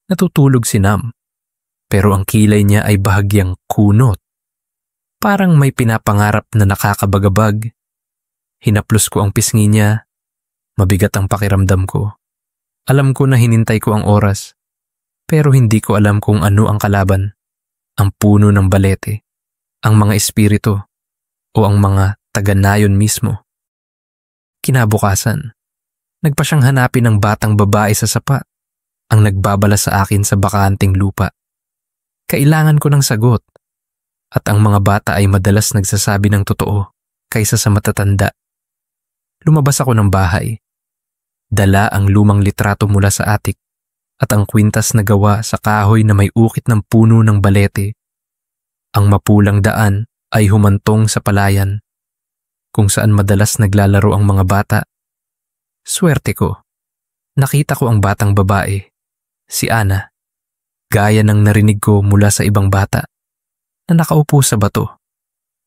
Natutulog si Nam, pero ang kilay niya ay bahagyang kunot. Parang may pinapangarap na nakakabagabag. Hinaplos ko ang pisngi niya. Mabigat ang pakiramdam ko. Alam ko na hinintay ko ang oras, pero hindi ko alam kung ano ang kalaban. Ang puno ng balete, ang mga espiritu, o ang mga taga-nayon mismo. Kinabukasan, nagpa siyang hanapin ng batang babae sa sapa, ang nagbabala sa akin sa bakanting lupa. Kailangan ko ng sagot, at ang mga bata ay madalas nagsasabi ng totoo kaysa sa matatanda. Lumabas ako ng bahay. Dala ang lumang litrato mula sa atik at ang kwintas na gawa sa kahoy na may ukit ng puno ng balete. Ang mapulang daan ay humantong sa palayan, kung saan madalas naglalaro ang mga bata. Swerte ko. Nakita ko ang batang babae, si Ana, gaya ng narinig ko mula sa ibang bata, na nakaupo sa bato,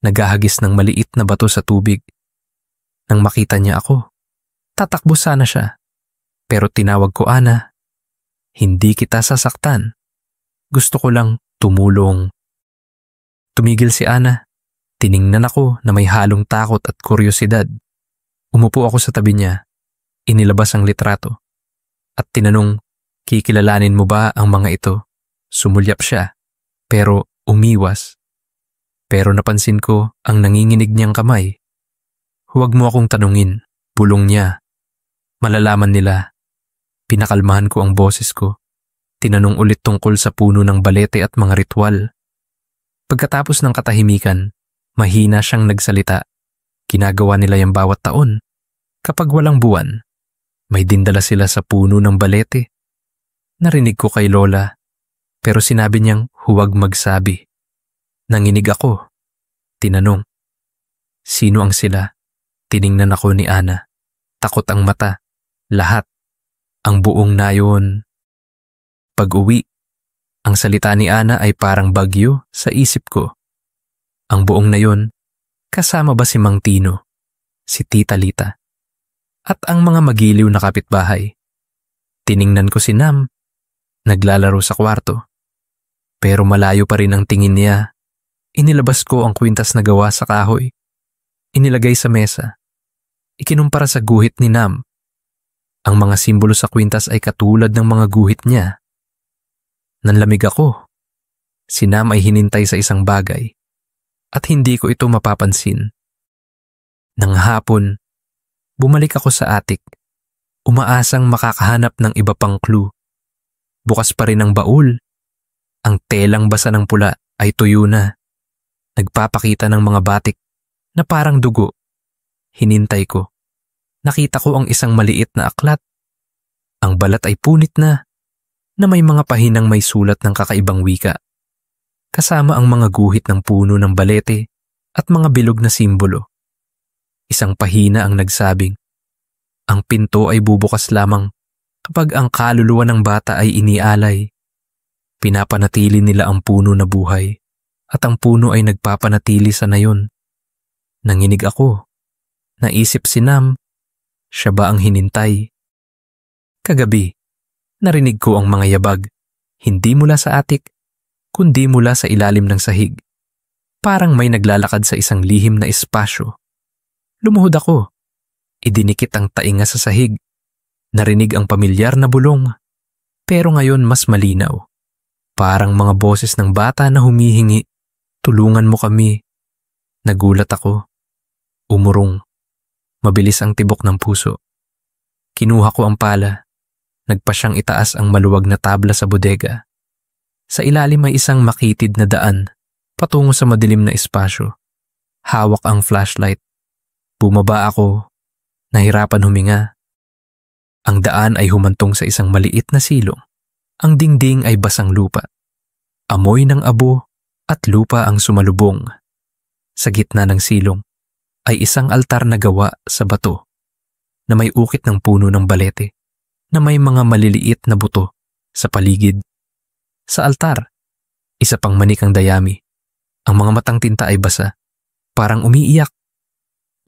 naghahagis ng maliit na bato sa tubig. Nang makita niya ako, tatakbo sana siya, pero tinawag ko Ana. Hindi kita sasaktan. Gusto ko lang tumulong. Tumigil si Ana. Tiningnan ako na may halong takot at kuryosidad. Umupo ako sa tabi niya. Inilabas ang litrato. At tinanong, kikilalanin mo ba ang mga ito? Sumulyap siya, pero umiwas. Pero napansin ko ang nanginginig niyang kamay. Huwag mo akong tanungin, bulong niya. Malalaman nila. Pinakalmahan ko ang boses ko. Tinanong ulit tungkol sa puno ng balete at mga ritual. Pagkatapos ng katahimikan, mahina siyang nagsalita. Ginagawa nila yung bawat taon. Kapag walang buwan, may dindala sila sa puno ng balete. Narinig ko kay Lola, pero sinabi niyang huwag magsabi. Nanginig ako. Tinanong, sino ang sila? Tiningnan ako ni Ana. Takot ang mata. Lahat. Ang buong nayon. Pag-uwi, ang salita ni Ana ay parang bagyo sa isip ko. Ang buong nayon, kasama ba si Mang Tino, si Tita Lita, at ang mga magiliw na kapitbahay? Tiningnan ko si Nam, naglalaro sa kwarto. Pero malayo pa rin ang tingin niya. Inilabas ko ang kwintas na gawa sa kahoy. Inilagay sa mesa. Ikinumpara sa guhit ni Nam. Ang mga simbolo sa kwintas ay katulad ng mga guhit niya. Nanlamig ako. Si Nam ay hinintay sa isang bagay at hindi ko ito mapapansin. Nang hapon, bumalik ako sa atik, umaasang makakahanap ng iba pang clue. Bukas pa rin ang baul. Ang telang basa ng pula ay tuyo na. Nagpapakita ng mga batik na parang dugo. Hinintay ko. Nakita ko ang isang maliit na aklat. Ang balat ay punit na may mga pahinang may sulat ng kakaibang wika. Kasama ang mga guhit ng puno ng balete at mga bilog na simbolo. Isang pahina ang nagsabing, ang pinto ay bubukas lamang kapag ang kaluluwa ng bata ay inialay. Pinapanatili nila ang puno na buhay at ang puno ay nagpapanatili sa nayon. Nanginig ako. Naisip si Nam, siya ba ang hinintay? Kagabi, narinig ko ang mga yabag, hindi mula sa atik, kundi mula sa ilalim ng sahig. Parang may naglalakad sa isang lihim na espasyo. Lumuhod ako. Idinikit ang tainga sa sahig. Narinig ang pamilyar na bulong. Pero ngayon mas malinaw. Parang mga boses ng bata na humihingi. Tulungan mo kami. Nagulat ako. Umurong. Mabilis ang tibok ng puso. Kinuha ko ang pala. Nagpa siyang itaas ang maluwag na tabla sa bodega. Sa ilalim ay isang makitid na daan patungo sa madilim na espasyo. Hawak ang flashlight. Bumaba ako. Nahirapan huminga. Ang daan ay humantong sa isang maliit na silong. Ang dingding ay basang lupa. Amoy ng abo at lupa ang sumalubong. Sa gitna ng silong ay isang altar na gawa sa bato na may ukit ng puno ng balete na may mga maliliit na buto sa paligid. Sa altar, isa pang manikang dayami. Ang mga matang tinta ay basa, parang umiiyak.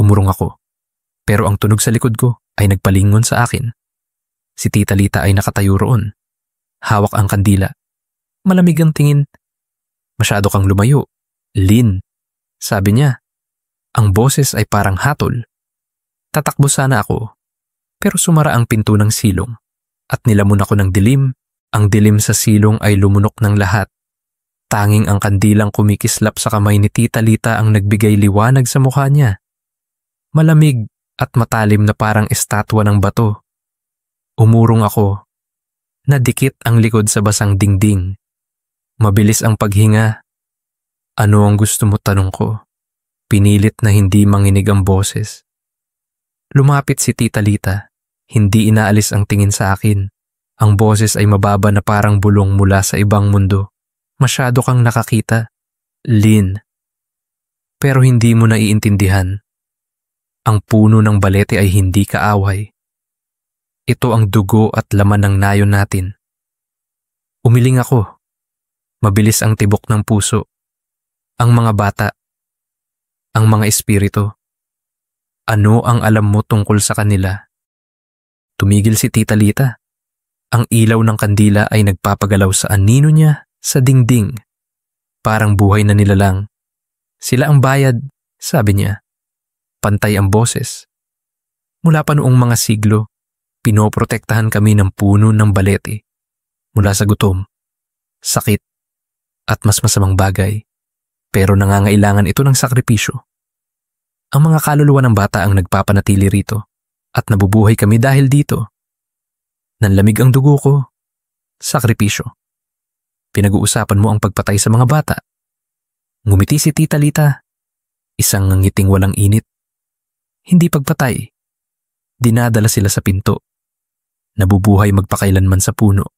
Umurong ako, pero ang tunog sa likod ko ay nagpalingon sa akin. Si Tita Lita ay nakatayo roon. Hawak ang kandila. Malamig ang tingin. Masyado kang lumayo. Lin, sabi niya. Ang boses ay parang hatol. Tatakbo sana ako, pero sumara ang pinto ng silong at nilamon ako ng dilim. Ang dilim sa silong ay lumunok ng lahat. Tanging ang kandilang kumikislap sa kamay ni Tita Lita ang nagbigay liwanag sa mukha niya. Malamig at matalim na parang estatwa ng bato. Umurong ako. Nadikit ang likod sa basang dingding. Mabilis ang paghinga. Ano ang gusto mo, tanong ko? Pinilit na hindi manginig ang boses. Lumapit si Tita Lita. Hindi inaalis ang tingin sa akin. Ang boses ay mababa na parang bulong mula sa ibang mundo. Masyado kang nakakita, Lin. Pero hindi mo naiintindihan. Ang puno ng balete ay hindi kaaway. Ito ang dugo at laman ng nayon natin. Umiling ako. Mabilis ang tibok ng puso. Ang mga bata. Ang mga espiritu. Ano ang alam mo tungkol sa kanila? Tumigil si Tita Lita. Ang ilaw ng kandila ay nagpapagalaw sa anino niya sa dingding. Parang buhay na nilalang. Sila ang bayad, sabi niya. Pantay ang boses. Mula pa noong mga siglo, pinoprotektahan kami ng puno ng balete. Mula sa gutom, sakit, at mas masamang bagay. Pero nangangailangan ito ng sakripisyo. Ang mga kaluluwa ng bata ang nagpapanatili rito at nabubuhay kami dahil dito. Nanlamig ang dugo ko. Sakripisyo. Pinag-uusapan mo ang pagpatay sa mga bata. Ngumiti si Tita Lita. Isang ngiting walang init. Hindi pagpatay. Dinadala sila sa pinto. Nabubuhay magpakailanman sa puno.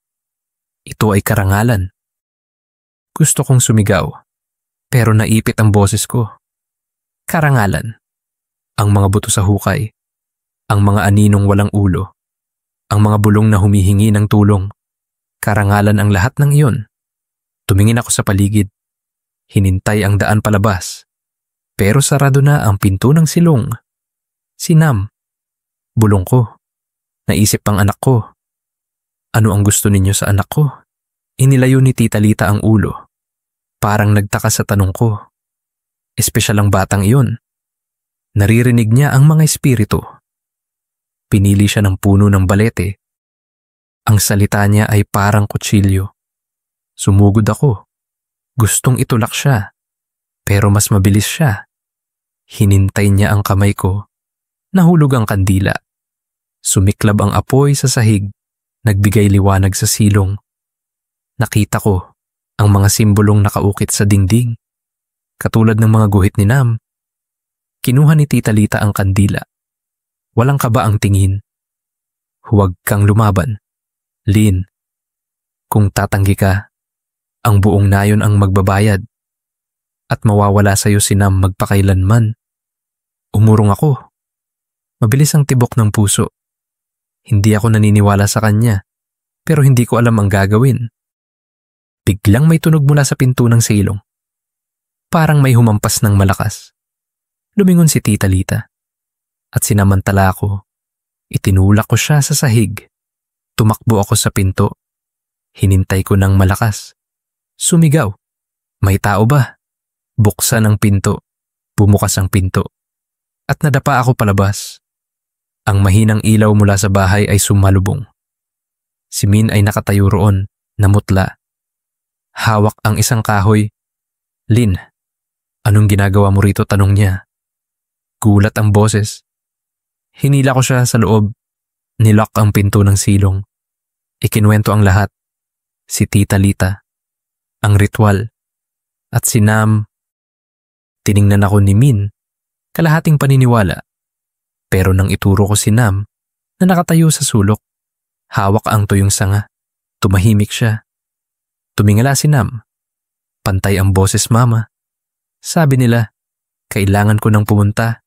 Ito ay karangalan. Gusto kong sumigaw, pero naipit ang boses ko. Karangalan. Ang mga buto sa hukay. Ang mga aninong walang ulo. Ang mga bulong na humihingi ng tulong. Karangalan ang lahat ng iyon. Tumingin ako sa paligid. Hinintay ang daan palabas. Pero sarado na ang pinto ng silong. Sinam. Bulong ko. Naisip ang anak ko. Ano ang gusto ninyo sa anak ko? Inilayo ni Tita Lita ang ulo. Parang nagtaka sa tanong ko. Espesyal ang batang iyon. Naririnig niya ang mga espiritu. Pinili siya ng puno ng balete. Ang salita niya ay parang kutsilyo. Sumugod ako. Gustong itulak siya. Pero mas mabilis siya. Hinintay niya ang kamay ko. Nahulog ang kandila. Sumiklab ang apoy sa sahig. Nagbigay liwanag sa silong. Nakita ko ang mga simbolong nakaukit sa dingding. Katulad ng mga guhit ni Nam. Kinuha ni Tita Lita ang kandila. Walang kaba ang tingin. Huwag kang lumaban. Lin, kung tatanggi ka, ang buong nayon ang magbabayad. At mawawala sa iyo si Nam magpakailanman. Umurong ako. Mabilis ang tibok ng puso. Hindi ako naniniwala sa kanya, pero hindi ko alam ang gagawin. Biglang may tunog mula sa pinto ng silong. Parang may humampas ng malakas. Lumingon si Tita Lita. At sinamantala ko. Itinulak ko siya sa sahig. Tumakbo ako sa pinto. Hinintay ko ng malakas. Sumigaw. May tao ba? Buksan ang pinto. Bumukas ang pinto. At nadapa ako palabas. Ang mahinang ilaw mula sa bahay ay sumalubong. Si Min ay nakatayo roon, namutla. Hawak ang isang kahoy. Lin, anong ginagawa mo rito? Tanong niya. Gulat ang boses. Hinila ko siya sa loob. Nilock ang pinto ng silong. Ikinwento ang lahat. Si Tita Lita, ang ritual, at si Nam. Tiningnan ako ni Min, kalahating paniniwala. Pero nang ituro ko si Nam na nakatayo sa sulok, hawak ang tuyong sanga, tumahimik siya. Tumingala si Nam. Pantay ang boses, Mama. Sabi nila, kailangan ko nang pumunta.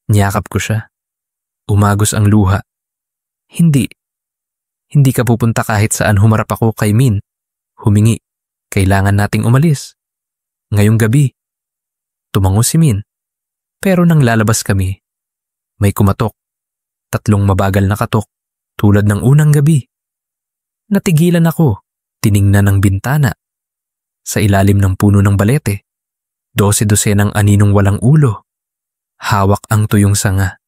Niyakap ko siya. Umagos ang luha. Hindi ka pupunta kahit saan. Humarap ako kay Min. Humingi, kailangan nating umalis. Ngayong gabi. Tumango si Min. Pero nang lalabas kami, may kumatok. 3 mabagal na katok, tulad ng unang gabi. Natigilan ako, tiningnan ang bintana. Sa ilalim ng puno ng balete, 12 ng aninong walang ulo. Hawak ang tuyong sanga.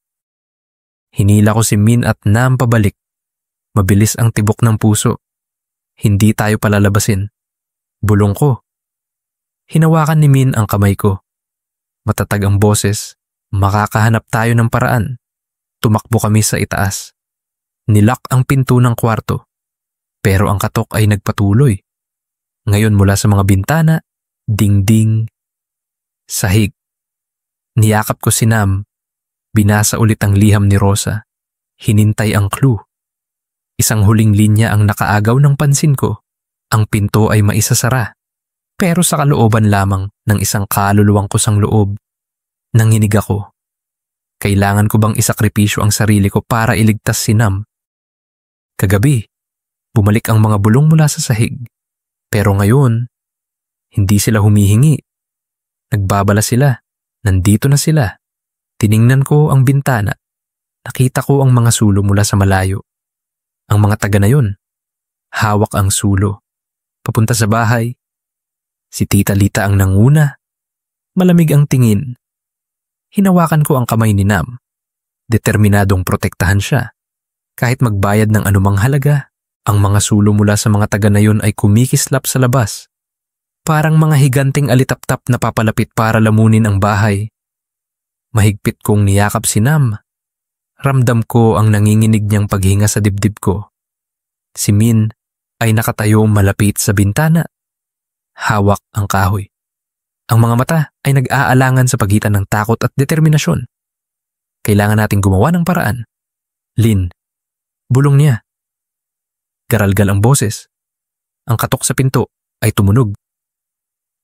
Hinila ko si Min at Nam pabalik. Mabilis ang tibok ng puso. Hindi tayo palalabasin. Bulong ko. Hinawakan ni Min ang kamay ko. Matatag ang boses. Makakahanap tayo ng paraan. Tumakbo kami sa itaas. Nilock ang pinto ng kwarto. Pero ang katok ay nagpatuloy. Ngayon mula sa mga bintana, dingding, sahig. Niyakap ko si Nam. Binasa ulit ang liham ni Rosa. Hinintay ang clue. Isang huling linya ang nakaagaw ng pansin ko. Ang pinto ay maisasara. Pero sa kalooban lamang ng isang kaluluwang kusang loob. Nanginig ako. Kailangan ko bang isakripisyo ang sarili ko para iligtas si Nam? Kagabi, bumalik ang mga bulong mula sa sahig. Pero ngayon, hindi sila humihingi. Nagbabala sila. Nandito na sila. Tiningnan ko ang bintana. Nakita ko ang mga sulo mula sa malayo. Ang mga taga na yun, hawak ang sulo. Papunta sa bahay. Si Tita Lita ang nanguna. Malamig ang tingin. Hinawakan ko ang kamay ni Nam. Determinadong protektahan siya. Kahit magbayad ng anumang halaga, ang mga sulo mula sa mga taga na yun ay kumikislap sa labas. Parang mga higanting alitaptap na papalapit para lamunin ang bahay. Mahigpit kong niyakap si Nam. Ramdam ko ang nanginginig niyang paghinga sa dibdib ko. Si Min ay nakatayo malapit sa bintana. Hawak ang kahoy. Ang mga mata ay nag-aalangan sa pagitan ng takot at determinasyon. Kailangan nating gumawa ng paraan. Lin, bulong niya. Garalgal ang boses. Ang katok sa pinto ay tumunog.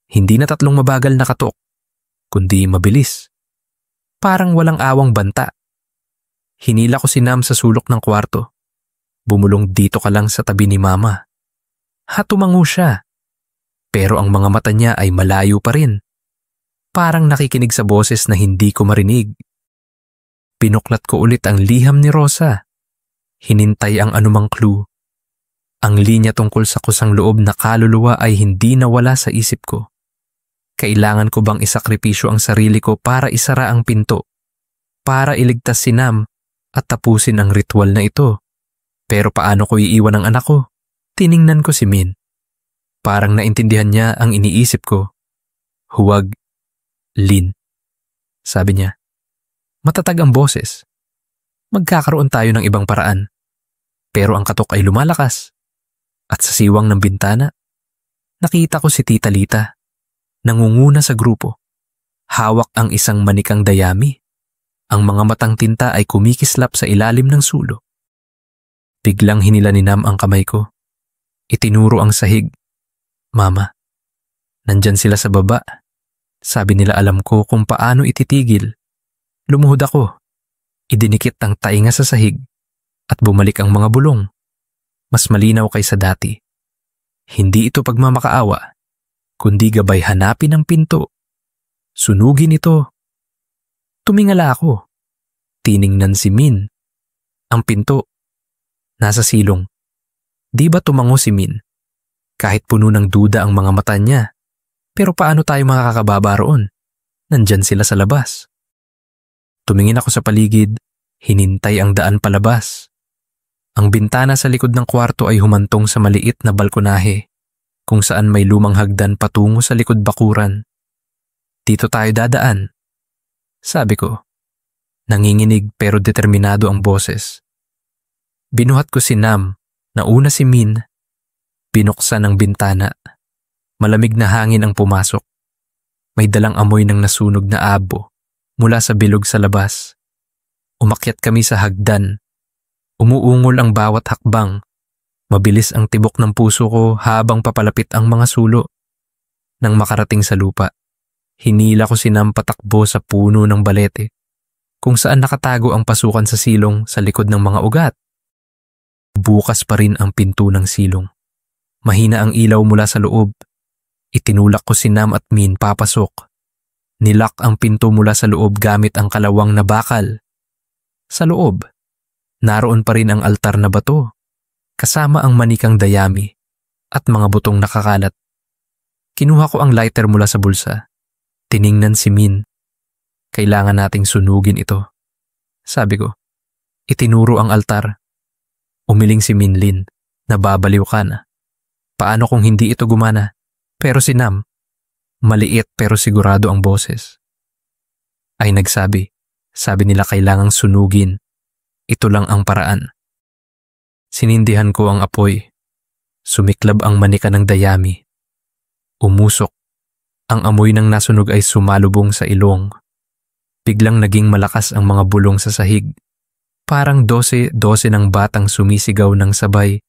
Hindi na 3 mabagal na katok, kundi mabilis. Parang walang awang banta. Hinila ko si Nam sa sulok ng kwarto. Bumulong, dito ka lang sa tabi ni Mama. Tumango siya. Pero ang mga mata niya ay malayo pa rin. Parang nakikinig sa boses na hindi ko marinig. Pinuklat ko ulit ang liham ni Rosa. Hinintay ang anumang clue. Ang linya tungkol sa kusang loob na kaluluwa ay hindi nawala sa isip ko. Kailangan ko bang isakripisyo ang sarili ko para isara ang pinto? Para iligtas si Nam at tapusin ang ritual na ito? Pero paano ko iiwan ang anak ko? Tiningnan ko si Min. Parang naintindihan niya ang iniisip ko. Huwag, Lin. Sabi niya. Matatag ang boses. Magkakaroon tayo ng ibang paraan. Pero ang katok ay lumalakas. At sa siwang ng bintana, nakita ko si Tita Lita. Nangunguna sa grupo. Hawak ang isang manikang dayami. Ang mga matang tinta ay kumikislap sa ilalim ng sulo. Biglang hinila ni Nam ang kamay ko. Itinuro ang sahig. Mama, nandyan sila sa baba. Sabi nila alam ko kung paano ititigil. Lumuhod ako. Idinikit ang tainga sa sahig at bumalik ang mga bulong. Mas malinaw kaysa dati. Hindi ito pagmamakaawa, kundi gabay hanapin ang pinto. Sunugin ito. Tumingala ako. Tiningnan si Min. Ang pinto. Nasa silong. Di ba tumango si Min? Kahit puno ng duda ang mga mata niya. Pero paano tayo makakababa roon? Nandyan sila sa labas. Tumingin ako sa paligid, hinintay ang daan palabas. Ang bintana sa likod ng kwarto ay humantong sa maliit na balkonahe, kung saan may lumang hagdan patungo sa likod bakuran. Dito tayo dadaan, sabi ko. Nanginginig pero determinado ang boses. Binuhat ko si Nam, nauna si Min. Binuksan ang bintana. Malamig na hangin ang pumasok. May dalang amoy ng nasunog na abo mula sa bilog sa labas. Umakyat kami sa hagdan. Umuungol ang bawat hakbang. Mabilis ang tibok ng puso ko habang papalapit ang mga sulo. Nang makarating sa lupa, hinila ko si Nam patakbo sa puno ng balete, kung saan nakatago ang pasukan sa silong sa likod ng mga ugat. Bukas pa rin ang pinto ng silong. Mahina ang ilaw mula sa loob. Itinulak ko si Nam at Min papasok. Nilak ang pinto mula sa loob gamit ang kalawang na bakal. Sa loob, naroon pa rin ang altar na bato, kasama ang manikang dayami at mga butong nakakalat. Kinuha ko ang lighter mula sa bulsa. Tiningnan si Min. Kailangan nating sunugin ito, sabi ko. Itinuro ang altar. Umiling si Minlin. Nababaliw ka na. Paano kung hindi ito gumana? Pero si Nam, maliit pero sigurado ang boses, ay nagsabi, sabi nila kailangang sunugin. Ito lang ang paraan. Sinindihan ko ang apoy. Sumiklab ang manika ng dayami. Umusok. Ang amoy ng nasunog ay sumalubong sa ilong. Biglang naging malakas ang mga bulong sa sahig. Parang 12 ng batang sumisigaw ng sabay.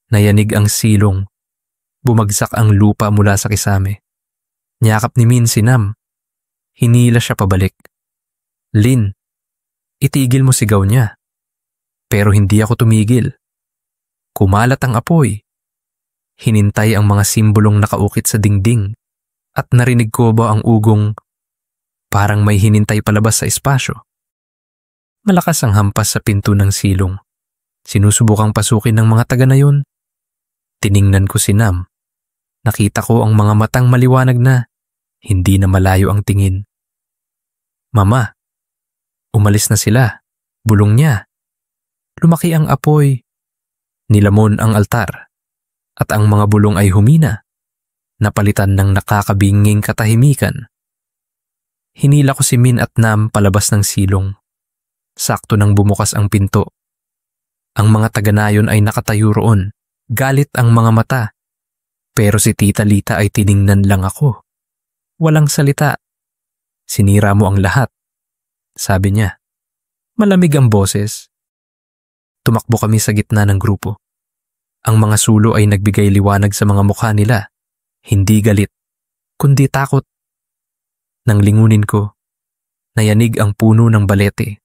Nayanig ang silong. Bumagsak ang lupa mula sa kisame. Niyakap ni Min si Nam. Hinila siya pabalik. Lin, itigil mo sigaw niya. Pero hindi ako tumigil. Kumalat ang apoy. Hinintay ang mga simbolong nakaukit sa dingding. At narinig ko ba ang ugong parang may hinintay palabas sa espasyo. Malakas ang hampas sa pinto ng silong. Sinusubukang pasukin ng mga taga na yun. Tiningnan ko si Nam. Nakita ko ang mga matang maliwanag na, hindi na malayo ang tingin. Mama, umalis na sila. Bulong niya. Lumaki ang apoy. Nilamon ang altar. At ang mga bulong ay humina. Napalitan ng nakakabinging katahimikan. Hinila ko si Min at Nam palabas ng silong. Sakto nang bumukas ang pinto. Ang mga taga-nayon ay nakatayo roon. Galit ang mga mata. Pero si Tita Lita ay tiningnan lang ako. Walang salita. Sinira mo ang lahat, sabi niya. Malamig ang boses. Tumakbo kami sa gitna ng grupo. Ang mga sulo ay nagbigay liwanag sa mga mukha nila. Hindi galit, kundi takot. Nang lingunin ko, nayanig ang puno ng balete.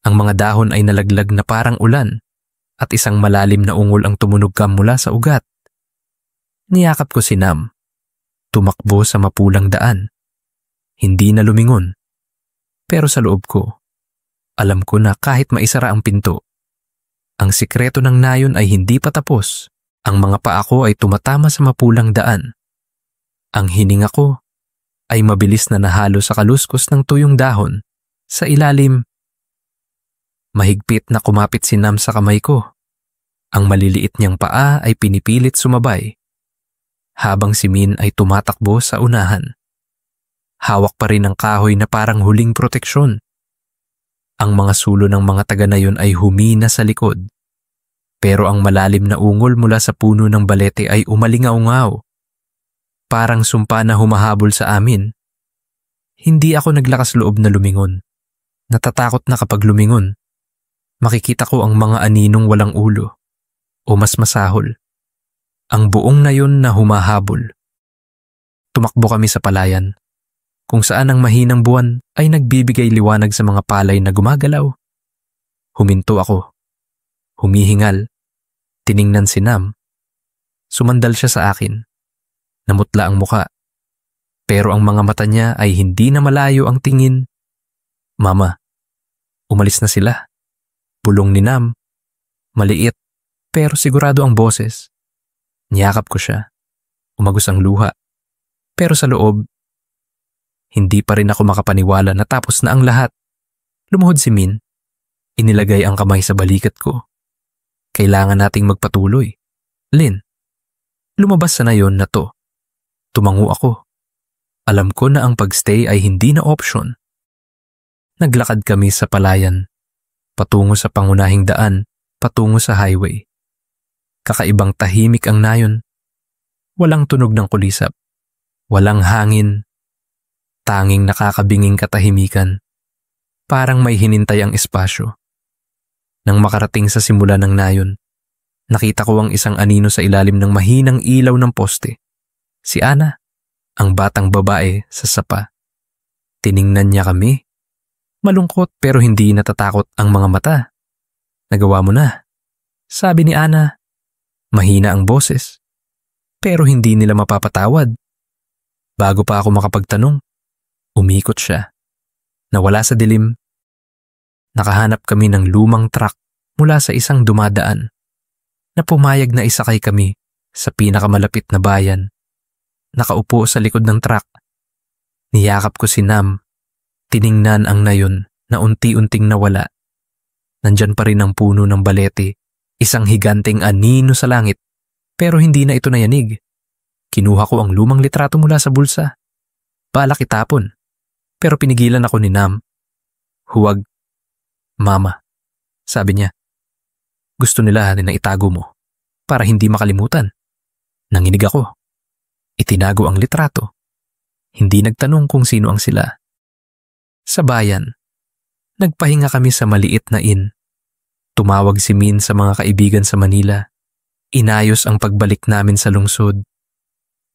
Ang mga dahon ay nalaglag na parang ulan at isang malalim na ungol ang tumunog mula sa ugat. Niyakap ko si Nam. Tumakbo sa mapulang daan. Hindi na lumingon. Pero sa loob ko, alam ko na kahit maisara ang pinto, ang sikreto ng nayon ay hindi pa tapos. Ang mga paa ko ay tumatama sa mapulang daan. Ang hininga ko ay mabilis na nahalo sa kaluskos ng tuyong dahon. Sa ilalim, mahigpit na kumapit si Nam sa kamay ko. Ang maliliit niyang paa ay pinipilit sumabay, habang si Min ay tumatakbo sa unahan. Hawak pa rin ang kahoy na parang huling proteksyon. Ang mga sulo ng mga taga na yun ay humina sa likod. Pero ang malalim na ungol mula sa puno ng balete ay umalingaw-ngaw. Parang sumpa na humahabol sa amin. Hindi ako naglakas loob na lumingon. Natatakot na kapag lumingon, makikita ko ang mga aninong walang ulo o mas masahol. Ang buong na yun na humahabol. Tumakbo kami sa palayan, kung saan ang mahinang buwan ay nagbibigay liwanag sa mga palay na gumagalaw. Huminto ako. Humihingal. Tiningnan si Nam. Sumandal siya sa akin. Namutla ang muka. Pero ang mga mata niya ay hindi na malayo ang tingin. Mama, umalis na sila. Bulong ni Nam. Maliit, pero sigurado ang boses. Niyakap ko siya. Umagos ang luha. Pero sa loob, hindi pa rin ako makapaniwala na tapos na ang lahat. Lumuhod si Min. Inilagay ang kamay sa balikat ko. Kailangan nating magpatuloy. Lin, lumabas sa nayon na to. Tumango ako. Alam ko na ang pagstay ay hindi na option. Naglakad kami sa palayan, patungo sa pangunahing daan, patungo sa highway. Kakaibang tahimik ang nayon. Walang tunog ng kulisap. Walang hangin. Tanging nakakabinging katahimikan. Parang may hinintay ang espasyo. Nang makarating sa simula ng nayon, nakita ko ang isang anino sa ilalim ng mahinang ilaw ng poste. Si Ana, ang batang babae sa sapa. Tiningnan niya kami. Malungkot pero hindi natatakot ang mga mata. Nagawa mo na, sabi ni Ana. Mahina ang boses, pero hindi nila mapapatawad. Bago pa ako makapagtanong, umikot siya. Nawala sa dilim. Nakahanap kami ng lumang truck mula sa isang dumadaan na pumayag na isakay kami sa pinakamalapit na bayan. Nakaupo sa likod ng truck. Niyakap ko si Nam. Tiningnan ang nayon na unti-unting nawala. Nandyan pa rin ang puno ng balete, isang higanteng anino sa langit, pero hindi na ito nayanig. Kinuha ko ang lumang litrato mula sa bulsa. Balak itapon, pero pinigilan ako ni Nam. Huwag, Mama, sabi niya. Gusto nila na itago mo para hindi makalimutan. Nanginig ako. Itinago ang litrato. Hindi nagtanong kung sino ang sila. Sa bayan, nagpahinga kami sa maliit na inn. Tumawag si Min sa mga kaibigan sa Manila. Inayos ang pagbalik namin sa lungsod.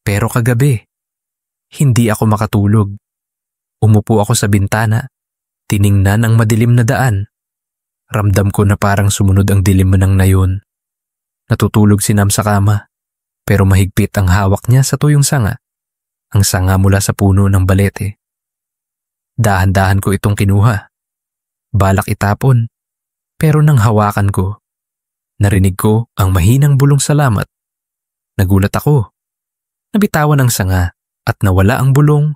Pero kagabi, hindi ako makatulog. Umupo ako sa bintana. Tiningnan ang madilim na daan. Ramdam ko na parang sumunod ang dilim ng nayon. Natutulog si Nam sa kama, pero mahigpit ang hawak niya sa tuyong sanga. Ang sanga mula sa puno ng balete. Dahan-dahan ko itong kinuha. Balak itapon, pero nang hawakan ko, narinig ko ang mahinang bulong salamat. Nagulat ako. Nabitawan ang sanga at nawala ang bulong.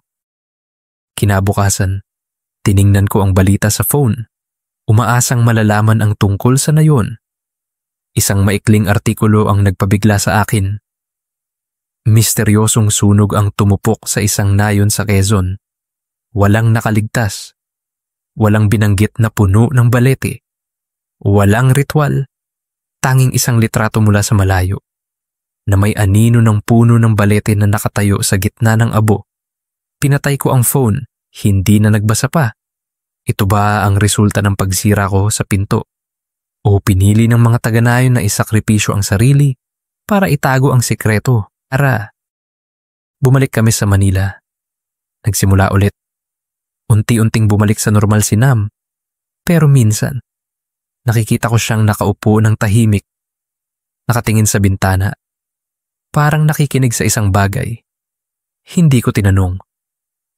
Kinabukasan, tiningnan ko ang balita sa phone. Umaasang malalaman ang tungkol sa nayon. Isang maikling artikulo ang nagpabigla sa akin. Misteryosong sunog ang tumupok sa isang nayon sa Quezon. Walang nakaligtas. Walang binanggit na puno ng balete. Walang ritual. Tanging isang litrato mula sa malayo na may anino ng puno ng balete na nakatayo sa gitna ng abo. Pinatay ko ang phone. Hindi na nagbasa pa. Ito ba ang resulta ng pagsira ko sa pinto? O pinili ng mga taga-nayon na isakripisyo ang sarili para itago ang sikreto? Bumalik kami sa Manila. Nagsimula ulit. Unti-unting bumalik sa normal si Nam. Pero minsan, nakikita ko siyang nakaupo ng tahimik. Nakatingin sa bintana. Parang nakikinig sa isang bagay. Hindi ko tinanong.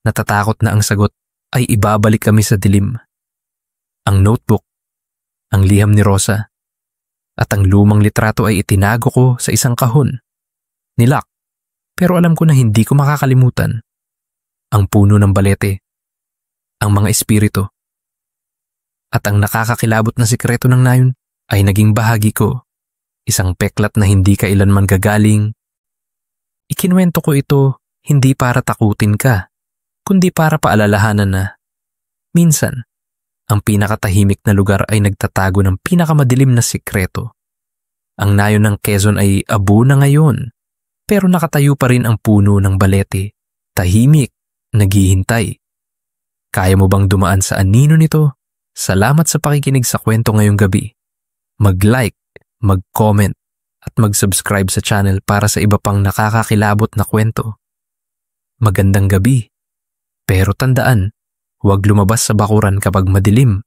Natatakot na ang sagot ay ibabalik kami sa dilim. Ang notebook, ang liham ni Rosa, at ang lumang litrato ay itinago ko sa isang kahon. Nilak, pero alam ko na hindi ko makakalimutan. Ang puno ng balete, ang mga espiritu, at ang nakakakilabot na sikreto ng nayon ay naging bahagi ko. Isang peklat na hindi kailanman gagaling. Ikinuwento ko ito hindi para takutin ka, kundi para paalalahanan na minsan, ang pinakatahimik na lugar ay nagtatago ng pinakamadilim na sikreto. Ang nayon ng Quezon ay abo na ngayon, pero nakatayo pa rin ang puno ng balete, tahimik, naghihintay. Kaya mo bang dumaan sa anino nito? Salamat sa pakikinig sa kwento ngayong gabi. Mag-like, mag-comment, at mag-subscribe sa channel para sa iba pang nakakakilabot na kwento. Magandang gabi. Pero tandaan, huwag lumabas sa bakuran kapag madilim.